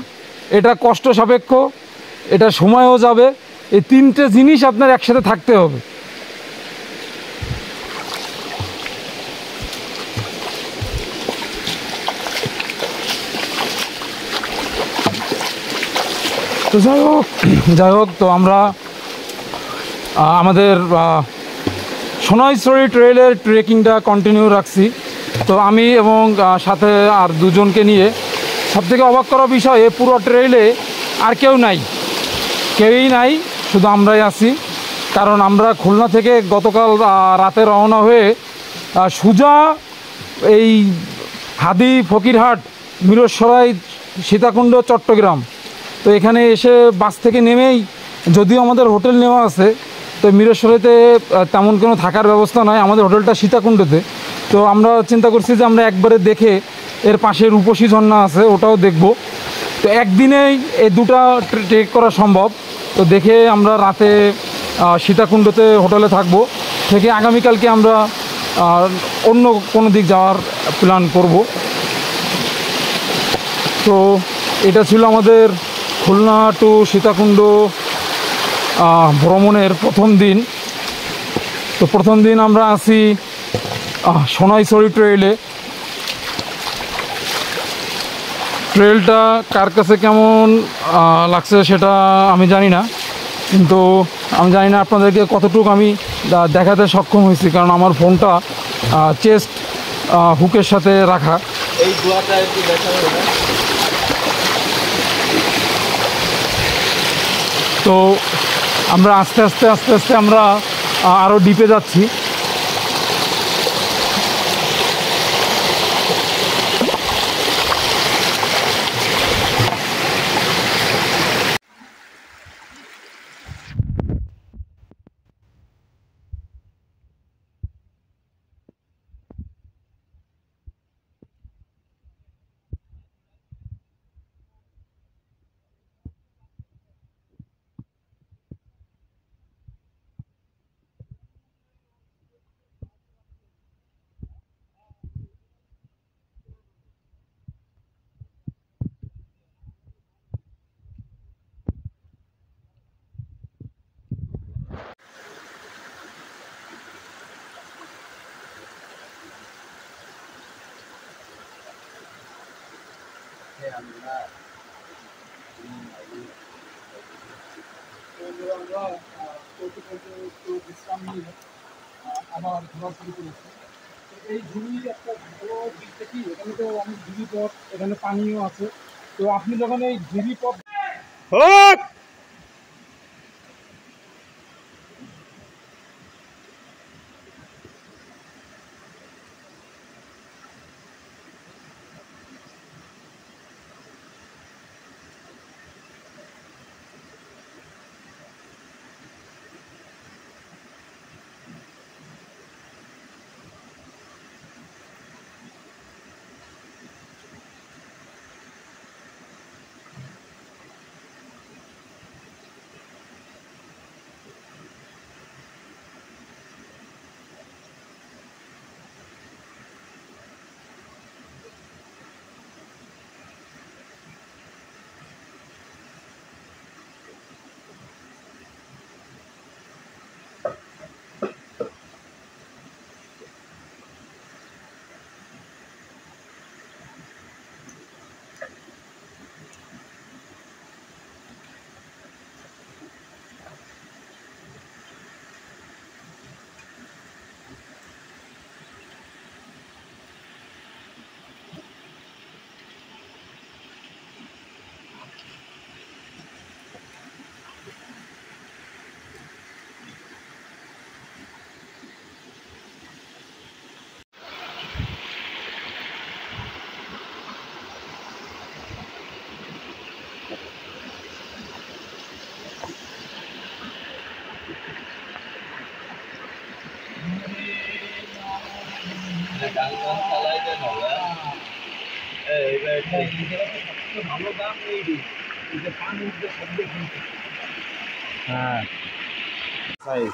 এটা কষ্ট সাপেক্ষ, এটা সময়ও যাবে। এই তিনটে জিনিস আপনার একসাথে থাকতে হবে। তো যাই হোক তো আমরা আমাদের সোনাইছড়ি ট্রেলের ট্রেকিংটা কন্টিনিউ রাখছি। তো আমি এবং সাথে আর দুজনকে নিয়ে, সবথেকে অবাক করা বিষয়, এ পুরো ট্রেলে আর কেউই নাই, শুধু আমরাই আছি। কারণ আমরা খুলনা থেকে গতকাল রাতে রওনা হয়ে সোজা এই হাদি, ফকিরহাট, মিরসরাই, সীতাকুণ্ড, চট্টগ্রাম। তো এখানে এসে বাস থেকে নেমেই, যদিও আমাদের হোটেল নেওয়া আছে, তো মিরসরাইতে তেমন কোনো থাকার ব্যবস্থা নয়, আমাদের হোটেলটা সীতাকুণ্ডতে। তো আমরা চিন্তা করছি যে আমরা একবারে দেখে, এর পাশে রূপসী ঝর্ণা আছে, ওটাও দেখব। তো একদিনেই এই দুটা ট্রেক করা সম্ভব। তো দেখে আমরা রাতে সীতাকুণ্ডতে হোটেলে থাকবো, থেকে আগামীকালকে আমরা অন্য কোনো দিক যাওয়ার প্ল্যান করব। তো এটা ছিল আমাদের খুলনা টু সীতাকুণ্ড ভ্রমণের প্রথম দিন। তো প্রথম দিন আমরা আছি সোনাইছড়ি ট্রেলে। ট্রেলটা কার কাছে কেমন লাগছে সেটা আমি জানি না, কিন্তু আমি জানি না আপনাদেরকে কতটুকু আমি দেখাতে সক্ষম হয়েছি, কারণ আমার ফোনটা চেস্ট হুকের সাথে রাখা। এই গুহাটা একটু দেখা যাবে না? তো আমরা আস্তে আস্তে আমরা আরও ডিপে যাচ্ছি। আমরা বিশ্রাম নিয়ে আবার ঘোরা শুরু করেছি। তো এই ঝুড়ি একটা ভালো দিকটা কি, এখানে তো অনেক ঝুড়িপথ, এখানে পানিও আছে। তো আপনি যখন এই ঝুড়িপথ ভালো দাম এই যে পানির যে শব্দ শুনতে হ্যাঁ সাইজ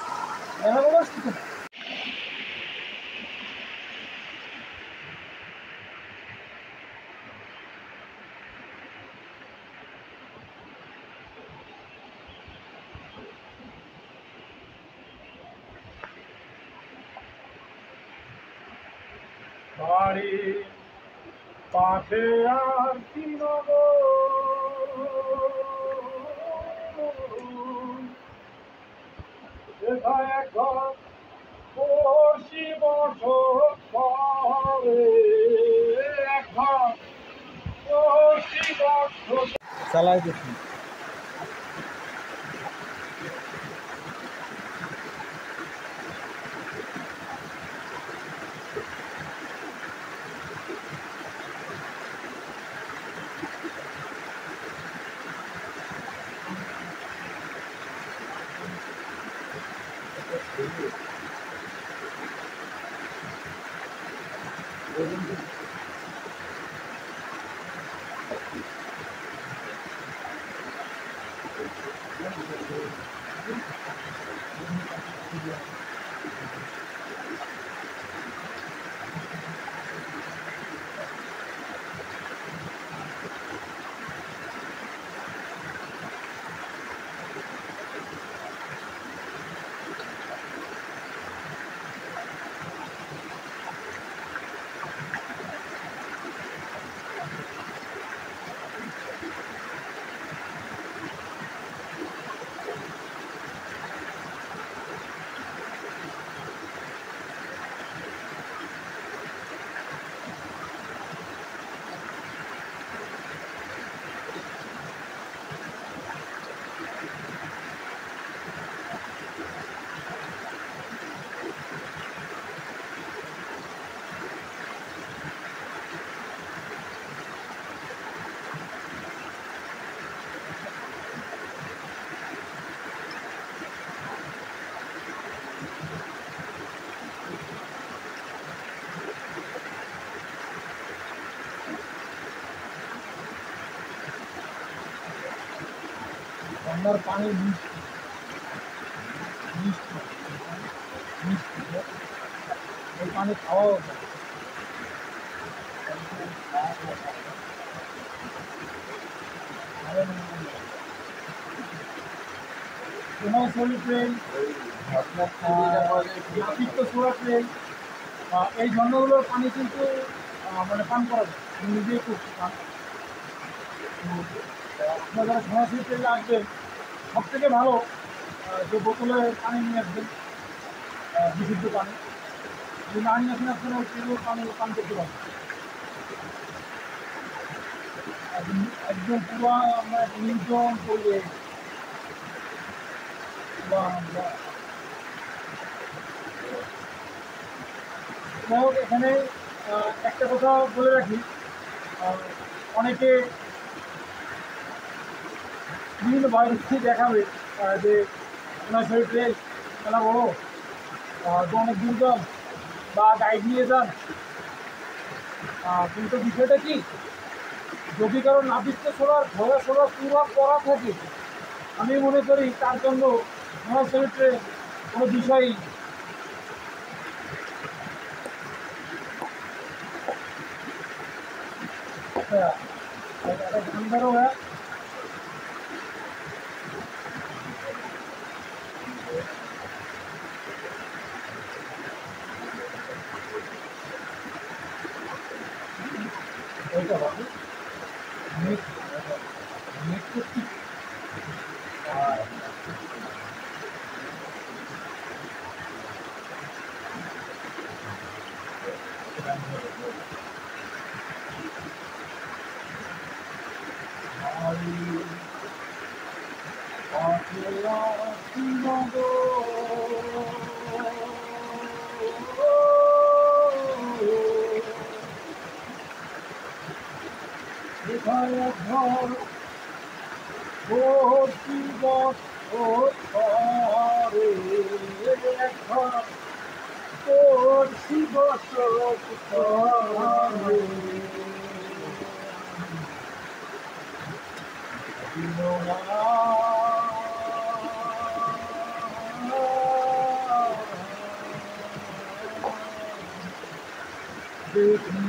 বাড়ি পাশে আর কি এক ঘর বসি বসত করে এক ঘর বসি বসত চালাই দেখি গঙ্গার পানি মিষ্টি মিষ্টি মিষ্টি ওই পানি খাওয়াও যায়। সোনাইছড়ি ট্রেন নাপিতছড়া ট্রেন এই ঝর্ণাগুলোর পানি কিন্তু মানে পান করা যায়, আমি নিজেই করছি পান। আপনারা যারা সোনাইছড়ি ট্রেনে আসবেন সব থেকে ভালো যে বোতলে পানি নিয়ে আসবেন, বিশুদ্ধ পানি। যদি না নিয়ে আসেন আপনারা ওই ট্রেনের পানি পান করতে পারবেন। একদম পুরো আমরা নির্জন পরিবেশ। যাই হোক, এখানে একটা কথা বলে রাখি, অনেকে বিভিন্ন বায়োগ্রাফি দেখাবে যে সোনাইছড়ি ট্রেন মেলা বড়, তো অনেক দুর্গম বা গাইড নিয়ে যান, কিন্তু বিষয়টা কি, যদি কারো নাপিতছড়ার ঘোড়াছড়া পুরো করা থাকে, আমি মনে করি তার জন্য সোনাইছড়ি ট্রেন কোনো বিষয়ই ঠান্ডারও হয়। ওইটা হবে নেট নেট করছি। ঘর ভর্তি বছরে ঘর ভর্তি বছরে চিনো না দেখি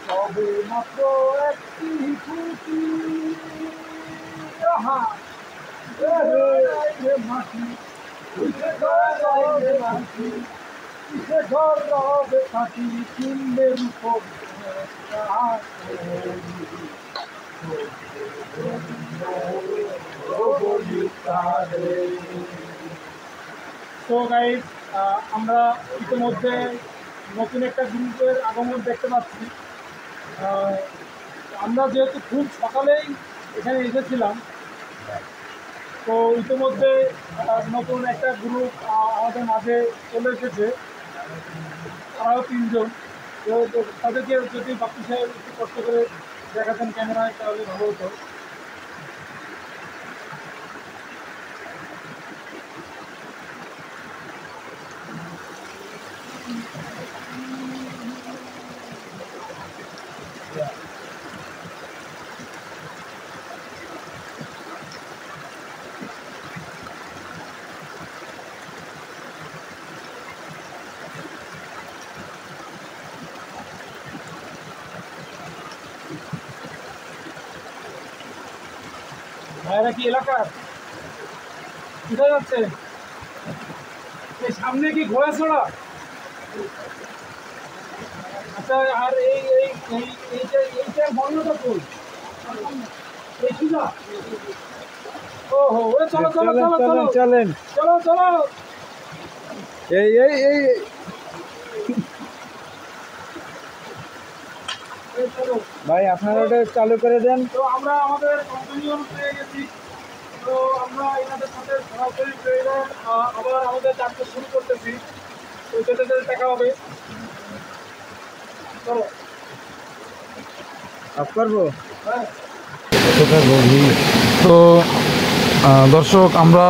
সবে মাত্র একটি খুশি মাটি ঘর রবে থাকি চুলের উপর তো গাইস আমরা ইতিমধ্যে নতুন একটা গ্রুপের আগমন দেখতে পাচ্ছি। আমরা যেহেতু খুব সকালেই এখানে এসেছিলাম, তো ইতিমধ্যে নতুন একটা গ্রুপ আমাদের মাঝে চলে এসেছে, তারাও 3 জন। তো তাদেরকে যদি বাপ্পি সাহেব একটু কষ্ট করে দেখাতেন ক্যামেরায় তাহলে ভালো হতো। ভাইরা কি এলাকার? কোথায় যাচ্ছে? এই সামনে কি ঘোড়াছড়া? আচ্ছা, আর এইটার বর্ণটা কই? এই সুজা? ওহো, ওরে চলো চলো চলো চলো চলেন চলো চলো। এই ভাই আপনারা ওটা চালু করে দেন। তো আমরা আমাদের কন্টিনিউ পেয়ে গেছি। তো আমরা এনাদের সাথে সরাসরি ট্রেলার আবার আমাদের যাত্রা শুরু করতেছি। তো যেতে যেতে দেখা হবে। চলো আপ করবো। হ্যাঁ, তো দর্শক, আমরা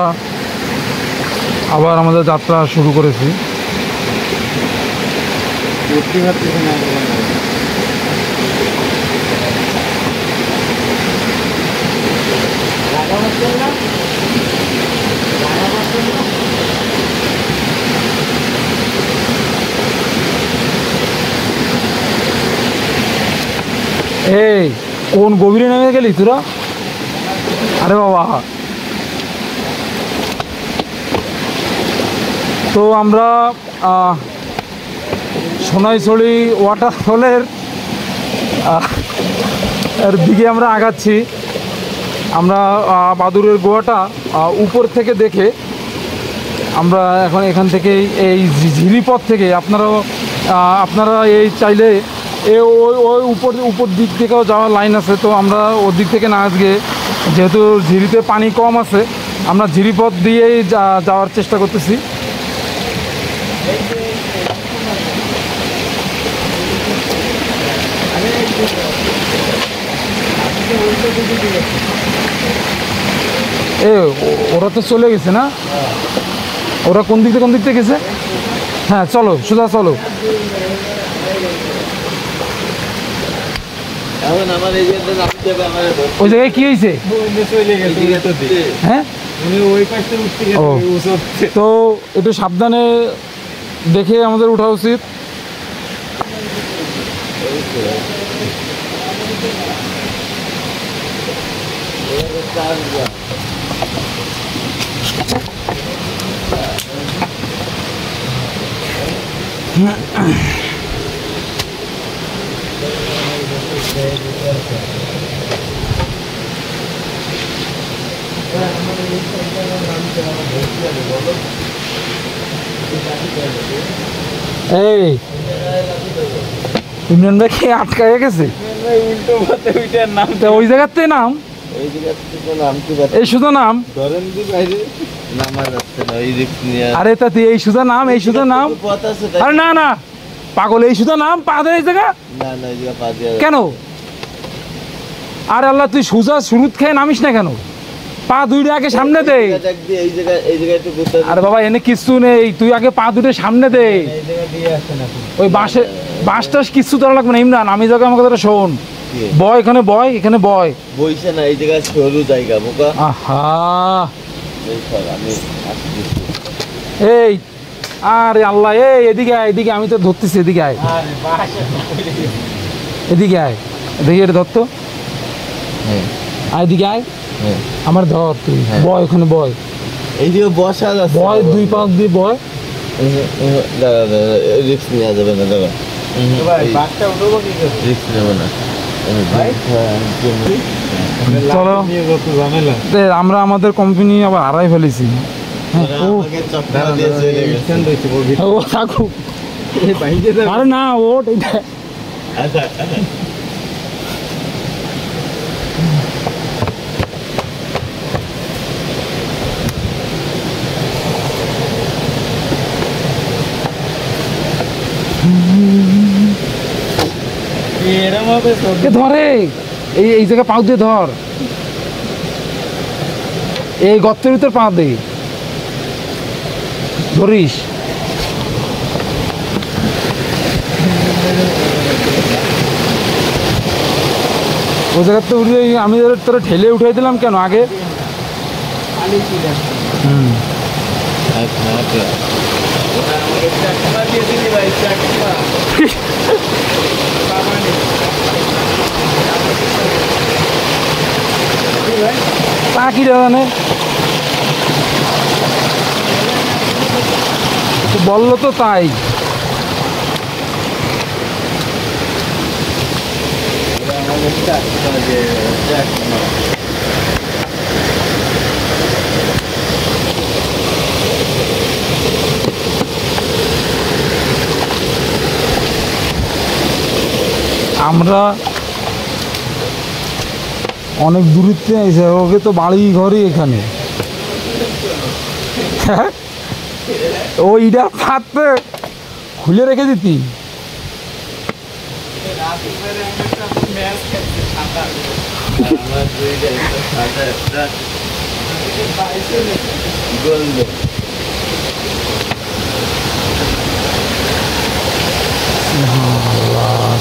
আবার আমাদের যাত্রা শুরু করেছি। এই কোন গভীরে নেমে গেলি তোরা? আরে বাবা, তো আমরা সোনাইছড়ি ওয়াটারফলের এর দিকে আমরা আগাচ্ছি। আমরা বাদুরের গোয়াটা উপর থেকে দেখে আমরা এখন এখান থেকে এই ঝিরিপথ থেকে আপনারা এই চাইলে ওই উপর দিক থেকেও যাওয়ার লাইন আছে। তো আমরা ওর দিক থেকে না গিয়ে, যেহেতু ঝিরিতে পানি কম আছে, আমরা ঝিরিপথ দিয়েই যাওয়ার চেষ্টা করতেছি। ওরা তো চলে গেছে না? ওরা কোন দিক থেকে গেছে? হ্যাঁ, চলো সোজা চলো। ওই জায়গায় কি হয়েছে? হ্যাঁ, তো একটু সাবধানে দেখে আমাদের ওঠা উচিত। এই ইমরান ভাই কি আটকায় গেছে? ওই জায়গাতে নাম এই জায়গা থেকে নামতে পারছি এই সুদা নাম ধরেন দি বাইরে নামা যাচ্ছে না এই রিক্স নিয়ে আরে তা তুই এই সুদা নাম এই সুদা নাম পথ আছে আরে না না পাগল এই সুদা নাম পা দেয় এই জায়গা না না এই জায়গা পা দিয়ে কেন আরে আল্লাহ তুই সুজা শুরুত খেয়ে নামিস না কেন পা দুইটা আগে সামনে দে এই জায়গায় একটু ঘুরতে আরে বাবা এনে কিচ্ছু নেই তুই আগে পা দুটো সামনে দে এই জায়গা দিয়ে আসেন আপনি ওই বাঁশ টাস কিচ্ছু তোলা লাগবে না ইমরান আমি জায়গা আমাকে তোরা শোন বয় এখানে বয় এখানে বয় বইছে না এই জায়গায় সরু জায়গা বোকা আহা এই সর আমি আসছি এই আরে আল্লাহ এই এদিকে আয় এদিকে আমি তো ধরতেছি এদিকে আয় আরে বাস এদিকে আয় দেখি এটা ধর তো হ্যাঁ আয় এদিকে আয় হ্যাঁ আমার ধর তুই হ্যাঁ। বয় ওখানে বয় এই যে বসা যাচ্ছে বয় দুই পাঁচ দিয়ে বয় দাঁড়া দাঁড়া রিক্স নেওয়া যাবে না দাঁড়া বাসটা উঠবো কি করে রিক্স নেবো না চলো দে, আমরা আমাদের কোম্পানি আবার হারাই ফেলেছি হ্যাঁ, ও থাকুক আরে না ওট এটা এ ধরে এই এই জায়গায় পাও দিয়ে ধর এই গর্তের ভিতর পা দে ধরিস ও জায়গার তো উঠে আমি তোরা ঠেলে উঠাই দিলাম কেন আগে হুম তা কি রে মানে বললো তো তাই আমরা অনেক দূরত্বে আছে ওকে তো বাড়ি ঘরই এখানে ওইটা ফাটতে খুলে রেখে দিতি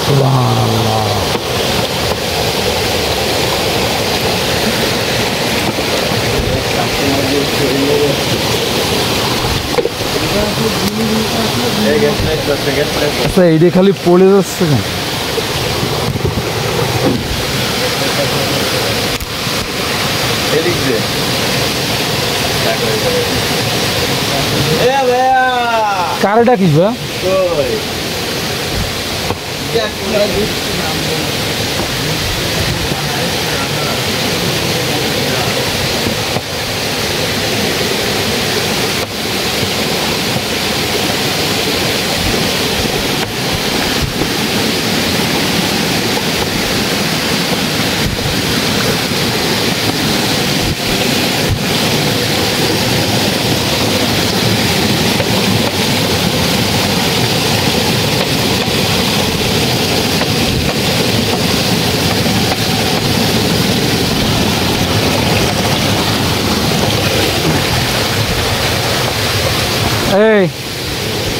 সুবহানাল্লাহ আচ্ছা এইটা খালি পড়ে যাচ্ছে কেন কারে ডাকিস বা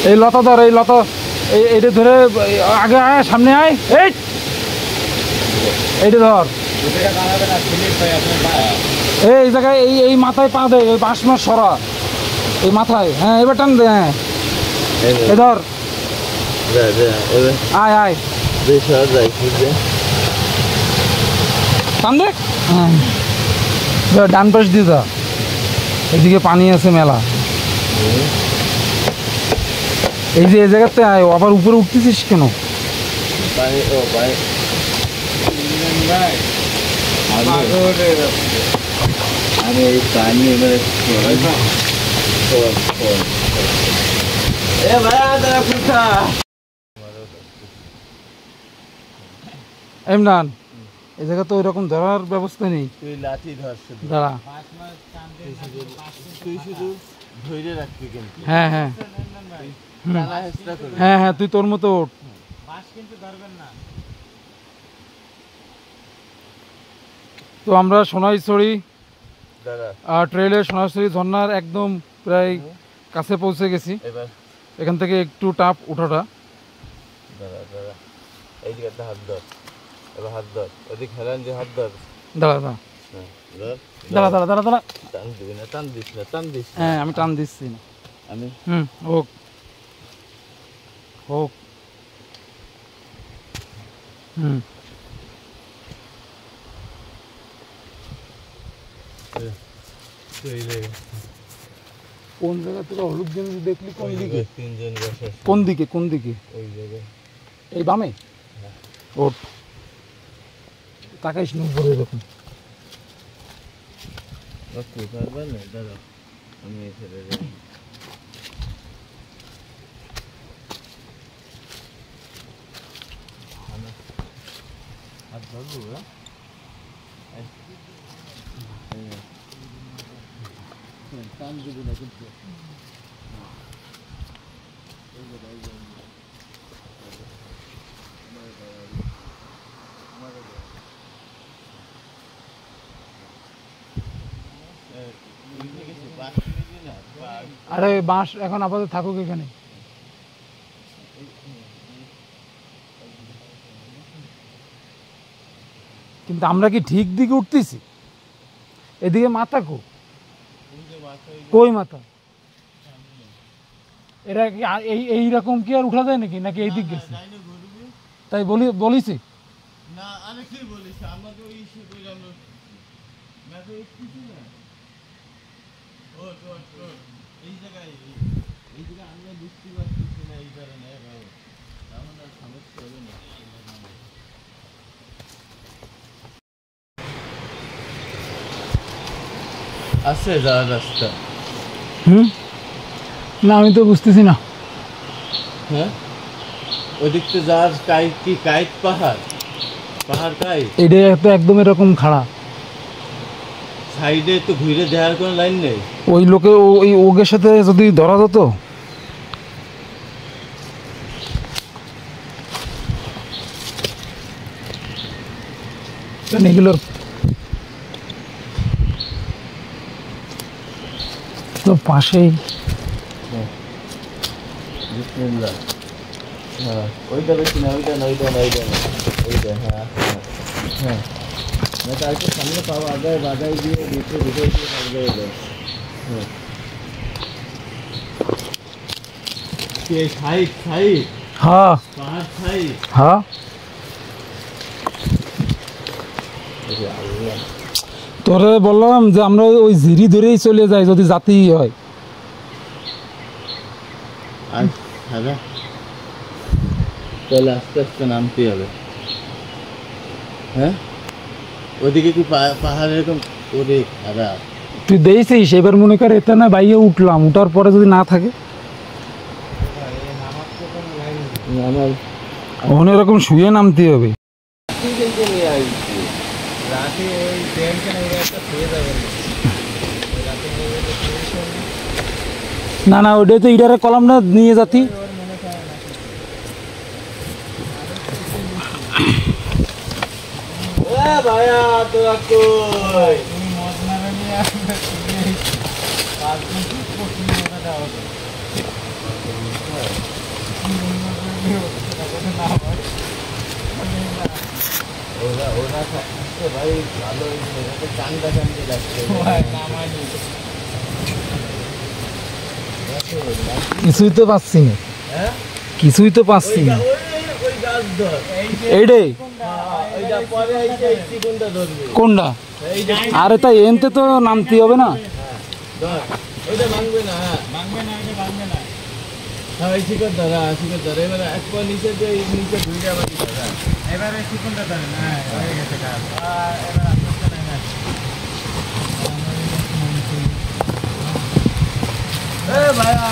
এই লতা ধর এই লতা এইটা ধরে আগে আয় সামনে আয় এইটা ধর এই জায়গায় এই মাথায় পা দে ওই 5 মাস সরা এই মাথায় হ্যাঁ এবার টান দে হ্যাঁ এই ধর আয় আয় টান দে হ্যাঁ ডান পাশ দিয়ে যা এদিকে পানি আছে মেলা এই যে এই জায়গাতে আয় আবার উপরে উঠতেছিস কেন ইমরান এই জায়গা তো ওইরকম ধরার ব্যবস্থা নেই। তুই লাঠি ধর শুধু, দাঁড়া। তুই শুধু ধরে রাখবি কিন্তু। হ্যাঁ হ্যাঁ টানা হেঁচড়া করবি। হ্যাঁ হ্যাঁ, তুই তোর মতো ওঠ। তো আমরা সোনাইছড়ি দাঁড়া ট্রেলের সোনাইছড়ি ঝর্ণার একদম প্রায় কাছে পৌঁছে গেছি। এবার এখান থেকে একটু টাপ ওঠাটা। দাঁড়া দাঁড়া, এই দিকে হাত ধর, এবার হাত ধর, ওদিকে হেলান যে হাত ধর। দাঁড়া দাঁড়া হ্যাঁ, ধর। দাঁড়া দাঁড়া দাঁড়া দাঁড়া। টান দিবি না, টান দিস না, টান দিস না। হ্যাঁ আমি টান দিচ্ছি না। আমি হোক হোক। কোন জায়গা থেকে হলুদ জিনিস দেখলি? কোন দিকে? তিনজন বসে আছে। কোন দিকে? কোন দিকে? ওই জায়গায়। এই বামে? ওঠ, তাকাইস না উপরে এরকম। তুই পারবা না? দাঁড়া, আমি এখানে যাই। হাত ধরবো? টান দিবি না কিন্তু। আরে বাঁশ এখন আপাতত থাকুক এখানে। কিন্তু আমরা কি ঠিক দিকে উঠতেছি? এদিকে মাথা কই মাথা? এরা কি এইরকম কি আর উঠা যায় নাকি? নাকি এই দিক গেছে? তাই বলিছি না, আরে কি বলিস? আমাদের ওই ইস্যু কইলাম না। ম্যাপে কিছু না। ও তো এই জায়গায় আমরা বুঝতে পারছি না, এই কারণে আমাদের সমস্যা হবে না। আছে যাওয়ার রাস্তা। না আমি তো বুঝতেছি না। হ্যাঁ, ওদিক তো যাওয়ার কাইট পাহাড় কাইট। এটা তো একদম এরকম খাড়া। সাইডে তো ঘুরে দেওয়ার কোনো লাইন নেই। ওই লোকে ওই ওগের সাথে যদি ধরা যেত। এগুলো তো পাশেই। বিসমিল্লাহ। হ্যাঁ, ওইটা বেশি না, ওইটা না, ওইটা না, ওইটা না, ওইটা। হ্যাঁ হ্যাঁ, না তার একটু সামনে পাওয়া আগায় বাগায় দিয়ে ভিতরে ঢুকে দিয়ে আগায় যায়। হ্যাঁ, কে সাইড হ্যাঁ পাহাড় সাইড। হ্যাঁ, তোরে বললাম যে আমরা ওই ঝিরি ধরেই চলে যাই যদি জাতি হয়। আর দাদা তাহলে আস্তে আস্তে নামতে হবে। হ্যাঁ, ওদিকে কি পাহাড় এরকম করে খারাপ? তুই দেখছিস এবার মনে কর এটা না বাইরে উঠলাম, উঠার পরে যদি না থাকে আমার ওখানে এরকম শুয়ে নামতে হবে। নিয়ে আসছি রাতে ওই ট্রেনকে নিয়ে একটা শুয়ে যাবেন। না না, ওইটাই তো ইটারে কলাম না নিয়ে যাতি। ভাইয়া তোরা কই? ওরা থাকছে ভাই ভালো, কান্দা কান্দে যাচ্ছে। কিছুই তো পাচ্ছি না, কিছুই তো পাচ্ছি না। ওই গাছ ধর, এইটাই ওইটা পরে আইছে চিকুনটা ধরবি। কোনটা? আরে তাই এনতে তো নামতে হবে না। ধর, ওইটা ভাঙবে না। ভাঙবে না, এটা ভাঙবে না। হ্যাঁ, এই চিকন ধর, চিকন ধর। এবারে এক পা নিচে দিয়ে নিচে ধুইটা আবার ধরা। এবারে চিকনটা ধরেন। হ্যাঁ, হয়ে গেছে কাজ। এবার আস্তে আস্তে নেমে ভাইয়া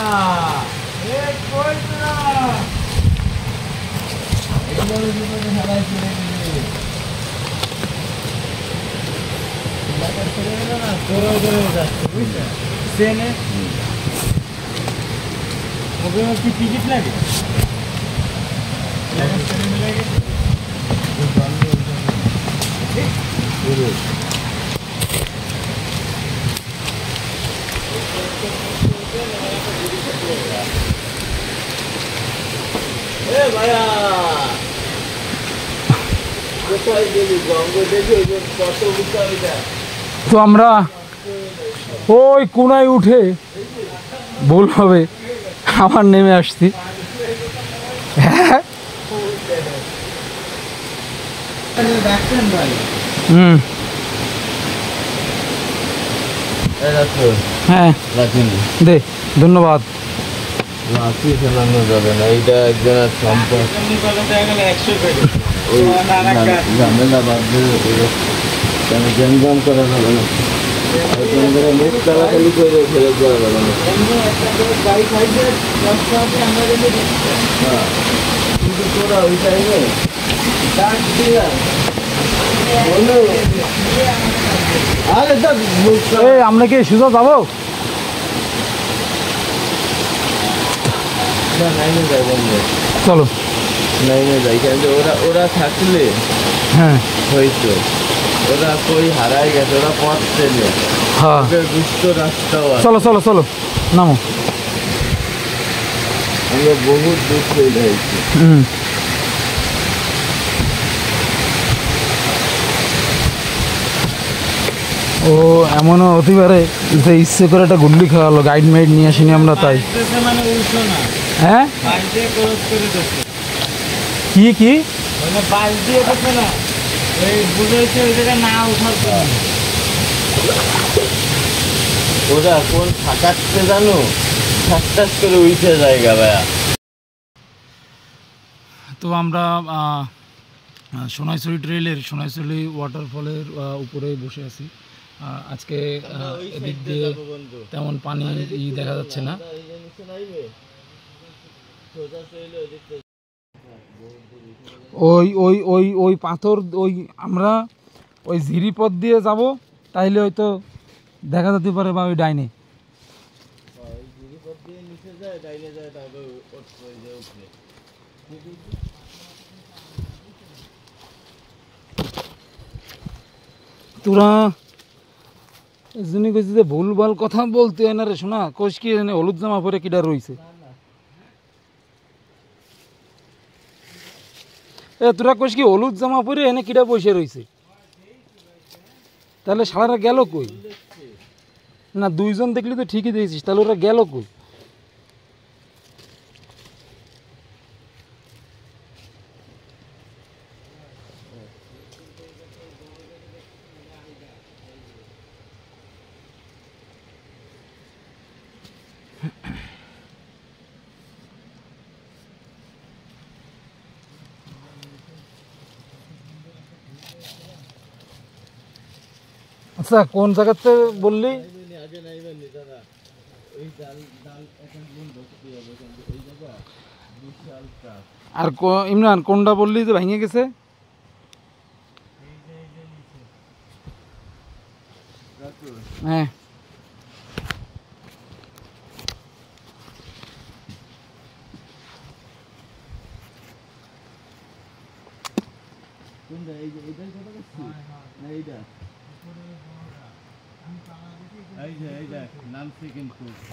কই তোরা? তোরা করে যাচ্ছে বুঝলে ট্রেনে ওখানে কি টিকিট লাগে ভাইয়া কোথায় গেলি গঙ্গ দেখি কত উঠা ওইটা তো আমরা ওই কোনায় উঠে ভুল হবে আবার নেমে আসছি। হ্যাঁ দেখছেন ভাই হুম হ্যাঁ দে ধন্যবাদ। লাঠি ফেলানো যাবে না, এইটা একজনের সম্পদ। ওই ঝামেলা বাদ দিয়ে কেন জ্যামজাম করা যাবে না, মুখ তাড়াতাড়ি করে ফেলে দেওয়া যাবে না। হ্যাঁ কিন্তু তোরা ওই টাইমে আরে এই আমরা কি সুজা যাবো? নাইনে যাই বন্ধু, চলো নাইনে যাই, কেন ওরা থাকলে হ্যাঁ হয়তো ওরা কই হারাই গেছে, ওরা পথ চেনে, হ্যাঁ দুষ্ট রাস্তাও আছে। চলো চলো চলো নামো। আমরা বহুত দূর চলে যাইছি। হুম ও এমনও হতে পারে যে ইচ্ছে করে একটা গুল্লি খাওয়ালো, গাইড মাইড নিয়ে আসিনি আমরা তাই। মানে উল্টো না, হ্যাঁ বাইক দিয়ে ক্রস করে দিচ্ছে, কি কি মানে বাইক দিয়ে দিচ্ছে না, ওই বুঝেছে ওই জায়গায় না উঠার জন্য। ওরা কোন ফাঁকাচ্ছে জানো, ঠাস করে উঠে জায়গা ভাইয়া। তো আমরা সোনাইছড়ি ট্রেলের সোনাইছড়ি ওয়াটারফলের উপরে বসে আছি। আজকে এদিক দিয়ে তেমন পানি দেখা যাচ্ছে না। ওই ওই ওই ওই পাথর ওই আমরা ওই ঝিরি পথ দিয়ে যাব, তাইলে হয়তো দেখা যেতে পারে, বা ওই ডাইনে তোরা এজন্যই কইছি যে ভুলভাল কথা বলতে হয় না রে শোনা। কোষ কি এনে হলুদ জামা পরে কিডা রইছে? এ তোরা কোষ কি হলুদ জামা পরে এনে কিডা বসে রইছে? তাহলে সারারা গেল কই? না দুইজন দেখলি তো ঠিকই দেখছিস, তাহলে ওরা গেল কই? আচ্ছা কোন জায়গাতে বললি? আর ইমরান কোনটা বললি যে ভেঙে গেছে? হ্যাঁ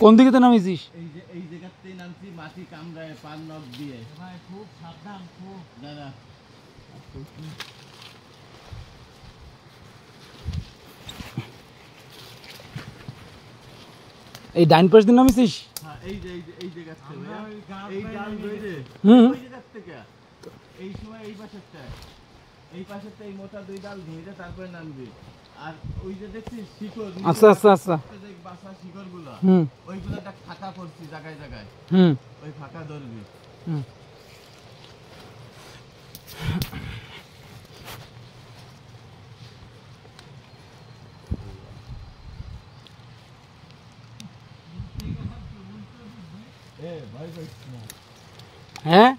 কোন দিকে নামিয়েছিস? এই জায়গাতেই নামছি, মাটি কামড়ায় পান নখ দিয়ে। খুব সাবধান, খুব দাদা। এই ডাইন পাশ দিয়ে নামিয়েছিস? হ্যাঁ এই জায়গা থেকে, এই ডাল ধরে ওই জায়গা থেকে এই সময় এই পাশেরটা এই মোটা দুই ডাল ধরে তারপরে নামবি। আর ওই যে দেখছিস শিকড়, আচ্ছা আচ্ছা আচ্ছা বাসা শিকড় গুলো, হুম ওইগুলো একটা ফাঁকা করছি জায়গায় জায়গায়, হুম ওই ফাঁকা ধরবি। হুম হ্যাঁ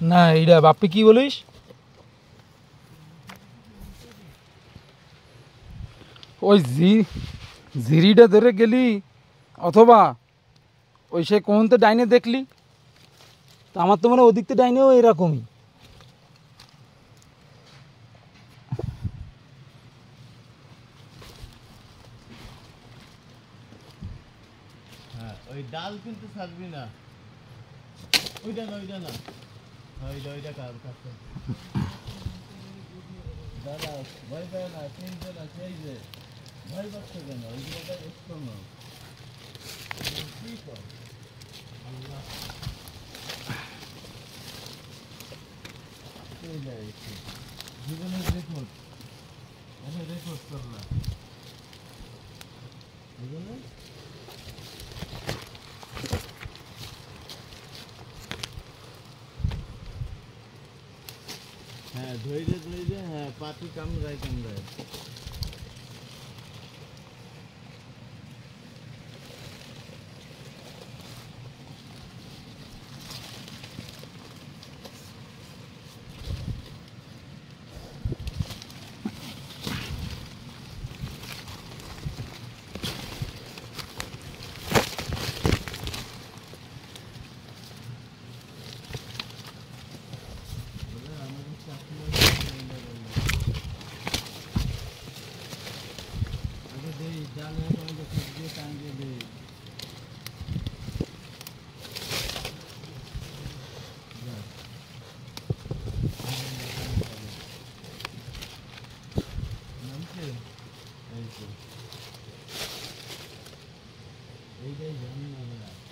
না এইটা বাপ্পি কি বলিস? ওই ঝিরিটা ধরে গেলি অথবা ওই সে কোনতে ডাইনে দেখলি, তো আমার তো মনে হয় ওদিকতে ডাইনেও এরকমই। হ্যাঁ ওই ডাল কিন্তু ছাড়বি না, ওইটা না ওইটা কাছে দাদা ভয় পায় না, চিনতে না, সেই যে ভয় পাচ্ছে কেন, ওই জায়গাটা একটু না কি কর আল্লাহ এই যায় জীবনের রেকর্ড, এটা রেকর্ড করলাম বুঝলে। হ্যাঁ ধৈর্য হ্যাঁ পাতি কামড়ায়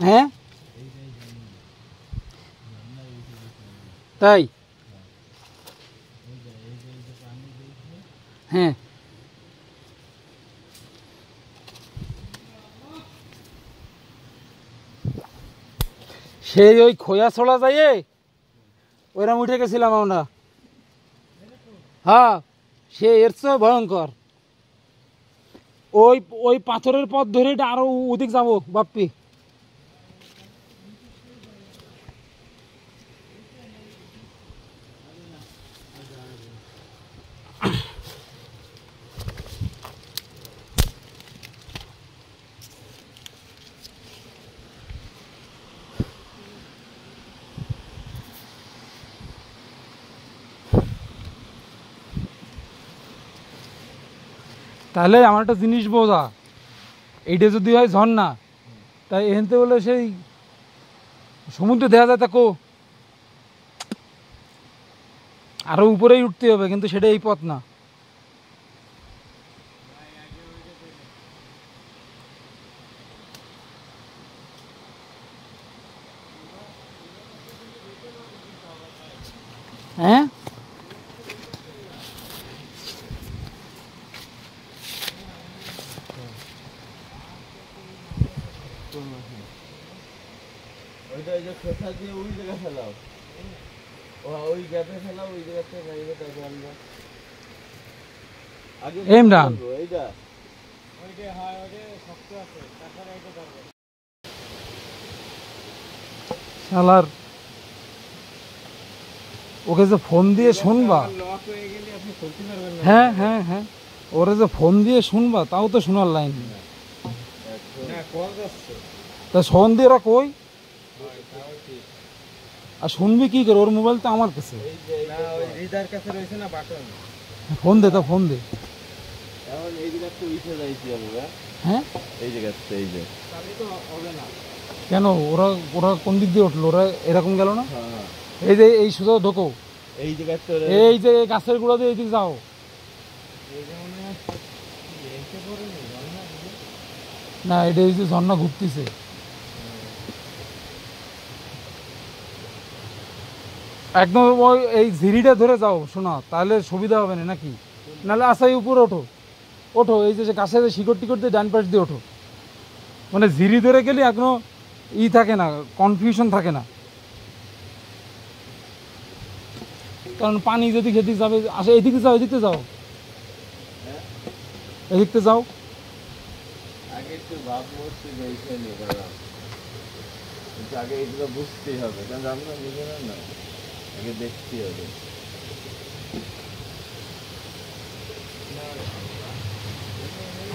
হ্যাঁ তাই, হ্যাঁ সেই ওই খোয়া ছড়া যাইয়ে ওইরকম উঠে গেছিলাম আমরা। হ্যাঁ সে এর চেয়ে ভয়ঙ্কর, ওই ওই পাথরের পথ ধরে এটা আরো ওদিক যাবো বাপ্পি। তাহলে আমার একটা জিনিস বোঝা, এইটা যদি হয় ঝর্ণা, তাই এখানতে বলে সেই সমুদ্র দেখা যায়, তাকো আরো উপরেই উঠতে হবে, কিন্তু সেটা এই পথ না। হ্যাঁ ওইটা ওই যে খোসা দিয়ে ওই জায়গায় ফেলাও, ওই গ্যাপে ফেলাও, ওই জায়গাতে বাইরে তারপর আমরা আগে ইমরান এইটা শালার ওকে যে ফোন দিয়ে শুনবা, লক হয়ে গেলে আপনি খুলতে পারবেন না। হ্যাঁ হ্যাঁ হ্যাঁ ওরে যে ফোন দিয়ে শুনবা, তাও তো শোনার লাইন নেই। না কল যাচ্ছে তা ফোন দিয়ে ওরা কই আর শুনবি কি করে, ওর মোবাইল তো আমার কাছে, এই যে না ওই রিডার কাছে রয়েছে না বাটন, ফোন দে, তা ফোন দে। এখন এই জায়গাতে উঠে যাইছি আমরা, হ্যাঁ এই জায়গাতে এই যে তাহলে তো হবে না। কেন ওরা ওরা কোন দিক দিয়ে উঠলো, ওরা এরকম গেল না? হ্যাঁ এই যে এই সোজা ঢোকো, এই জায়গাতে এই যে এই গাছের গুঁড়া দিয়ে এইদিকে যাও। এই যে মনে হয় এসে পড়ে নি ঝর্ণা দিকে। না এটা এই যে ঝর্ণা ঘুরতেছে, একদম ওই এই ঝিরিটা ধরে যাও শোনা, তাহলে সুবিধা হবে না নাকি? নাহলে আচ্ছা এই উপরে ওঠো, ওঠো এই যে গাছের শিকড় টিকড় দিয়ে ডান পাশ দিয়ে ওঠো, মানে ঝিরি ধরে গেলে এখনো থাকে না, কনফিউশন থাকে না, কারণ পানি যদি খেতে যাবে আসে। এদিকে যাও, এদিকে যাও, এদিকতে যাও। আগে একটু ভাব মস্তি দেখে নি দাদা, কিন্তু আগে এগুলো বুঝতেই হবে, কারণ আমরা নিজেরা না, আগে দেখতেই হবে।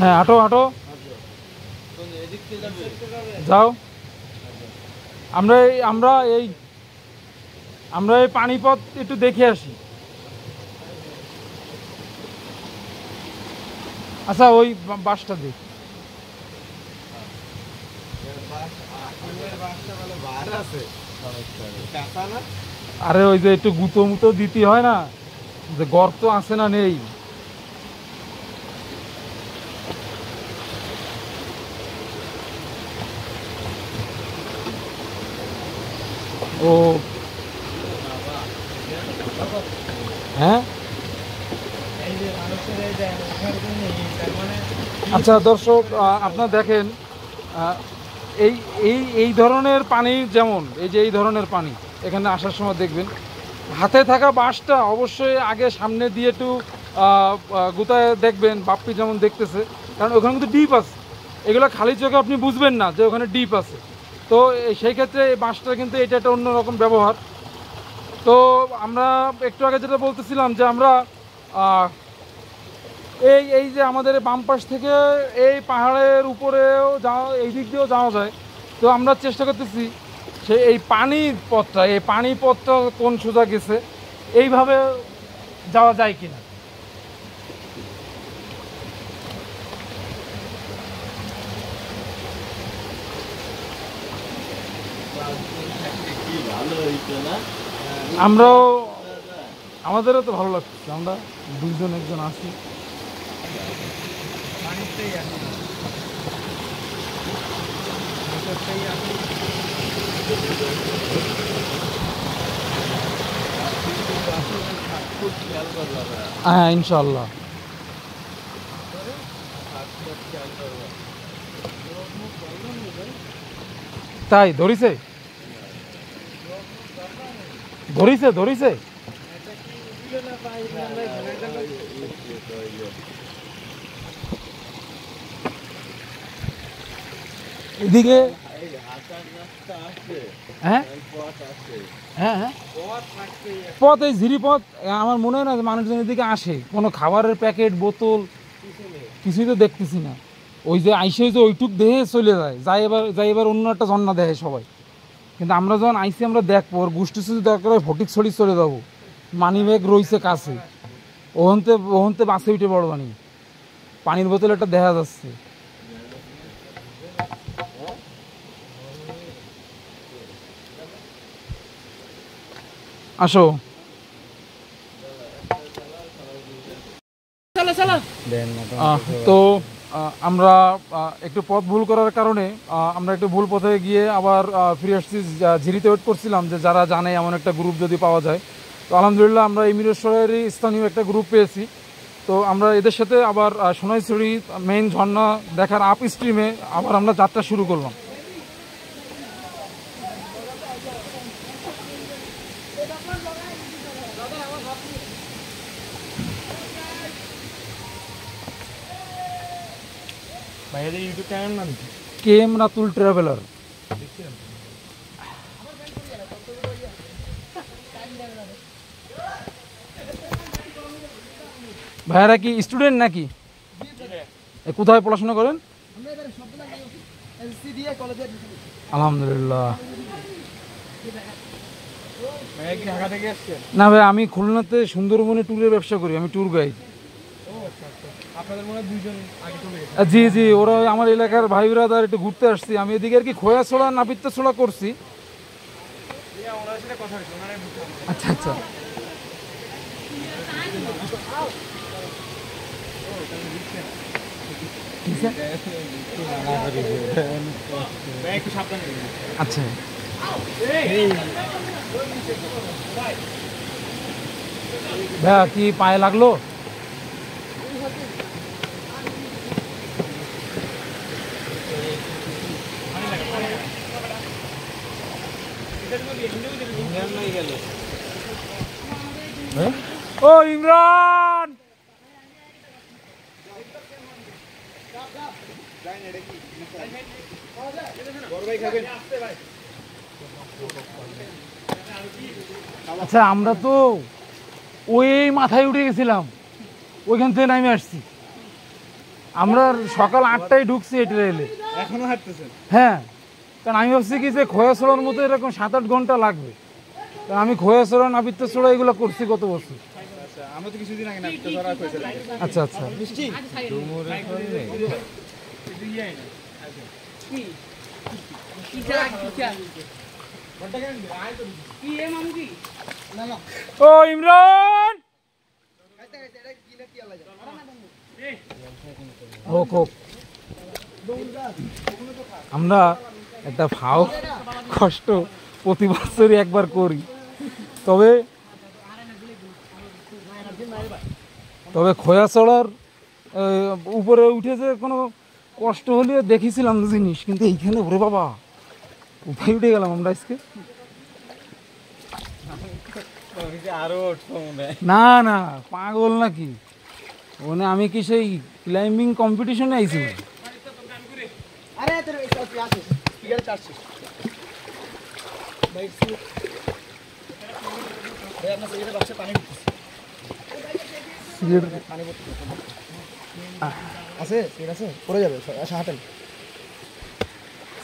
হ্যাঁ, হাঁটো হাঁটো, কোন এদিক থেকে যাবে? যাও। আমরা এই পানিপথ একটু দেখে আসি। আচ্ছা, ওই বাসটা দেখ। আরে ওই যে একটু গুঁতো মুতো দিতে হয় না, যে গর্ত আছে না নেই। ও হ্যাঁ, আচ্ছা দর্শক, আপনারা দেখেন, এই এই এই ধরনের পানি, যেমন এই যে এই ধরনের পানি এখানে আসার সময় দেখবেন, হাতে থাকা বাঁশটা অবশ্যই আগে সামনে দিয়ে একটু গুতায় দেখবেন, বাপ্পি যেমন দেখতেছে, কারণ ওখানে কিন্তু ডিপ আছে। এগুলো খালি চোখে আপনি বুঝবেন না যে ওখানে ডিপ আছে। তো সেই ক্ষেত্রে এই বাঁশটা কিন্তু এটা একটা অন্যরকম ব্যবহার। তো আমরা একটু আগে যেটা বলতেছিলাম যে আমরা এই যে আমাদের বাম পাশ থেকে এই পাহাড়ের উপরেও যাওয়া, এই দিক দিয়েও যাওয়া যায়। তো আমরা চেষ্টা করতেছি এই পানির পথটা কোন সোজা গেছে, এইভাবে যাওয়া যায় কিনা। আমাদেরও তো ভালো লাগছে, আমরা দুইজন একজন আছি। হ্যাঁ, ইনশাল্লাহ। তাই ধরিছে ধরিছে ধরিছে এদিকে। হ্যাঁ হ্যাঁ হ্যাঁ, পথ, এই ঝিরি পথ। আমার মনে হয় না যে মানুষজন এদিকে আসে, কোনো খাবারের প্যাকেট বোতল কিছুই তো দেখতেছি না। ওই যে আইসে যে ওইটুক দেহে চলে যায়, যাই এবার অন্য একটা ঝর্ণা দেখে সবাই। কিন্তু আমরা যখন আইসি আমরা দেখবো, ওর গোষ্ঠী শুধু দরকার হয় ফটিক ছড়ি চলে যাবো, মানি ব্যাগ রয়েছে কাছে, ওহনতে বাসে উঠে বড় বানি, পানির বোতল একটা দেখা যাচ্ছে। আসো। তো আমরা একটু পথ ভুল করার কারণে আমরা একটু ভুল পথে গিয়ে আবার ফিরে আসছি। ঝিরিতে ওয়েট করছিলাম যে যারা জানে এমন একটা গ্রুপ যদি পাওয়া যায়। তো আলহামদুলিল্লাহ আমরা এই মিরেশ্বরেরই স্থানীয় একটা গ্রুপ পেয়েছি। তো আমরা এদের সাথে আবার সোনাইছড়ি মেইন ঝর্ণা দেখার আপ স্ট্রিমে আবার আমরা যাত্রা শুরু করলাম। KM Ratul traveller. ভাইয়ারা কি স্টুডেন্ট নাকি? কোথায় পড়াশোনা করেন? আলহামদুলিল্লাহ। না ভাই, আমি খুলনাতে সুন্দরবনে ট্যুরের ব্যবসা করি, আমি ট্যুর গাইড। জি জি, ওরা আমার এলাকার ভাই ব্রাদার একটু ঘুরতে আসছি। আমি এদিকে আর কি খোয়াছড়া নাপিত্যছড়া করছি। আচ্ছা আচ্ছা, আচ্ছা। ভাইয়া কি পায়ে লাগলো? ও ইমরান, আচ্ছা আমরা তো ওই মাথায় উঠে গেছিলাম, ওইখান থেকে নামে আসছি। আমরা সকাল 8টায় ঢুকছি এই ট্রেলে। এখনো হাঁটতেছেন? হ্যাঁ, কারণ আমি ভাবছি কি যে খোয়াছড়ার মতো এরকম 7-8 ঘন্টা লাগবে, কারণ আমি খোয়াছড়া নাবিত্যছড়া এগুলো করছি কত বছর। আচ্ছা, আমরা তো কিছুদিন আগে নাবিত্যছড়া করেছিলাম। আচ্ছা আচ্ছা, ও ইমরান হোক হোক, আমরা একটা ভাও কষ্ট প্রতি বছরই একবার করি, তবে খোয়াছড়ার উপরে উঠে যে কোনো কষ্ট হলে দেখেছিলাম জিনিস, কিন্তু এইখানে ওরে বাবা উঠে উঠে গেলাম আমরা আজকে। আরো না না পাগল নাকি, মানে আমি কি সেই ক্লাইম্বিং কম্পিটিশনে আইছি?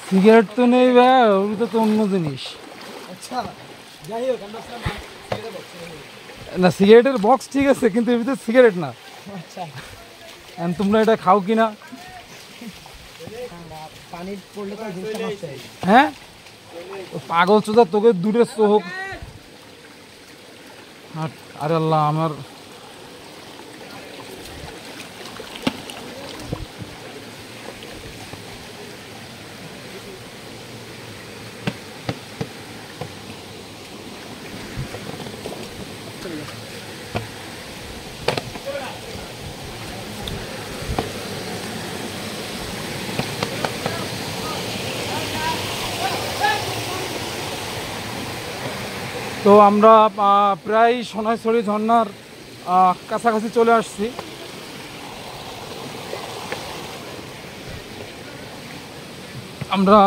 সিগারেট তো নেই ভাই, ওটা তো অন্য জিনিস। না সিগারেটের বক্স ঠিক আছে, কিন্তু এর ভিতরে সিগারেট না। তোমরা এটা খাও কিনা? হ্যাঁ পাগল চোদা, তোকে দূরে চোখ। আরে আল্লাহ, আমার তো আমরা প্রায় সোনাইছড়ি ঝর্ণার কাছাকাছি চলে আসছি। আমরা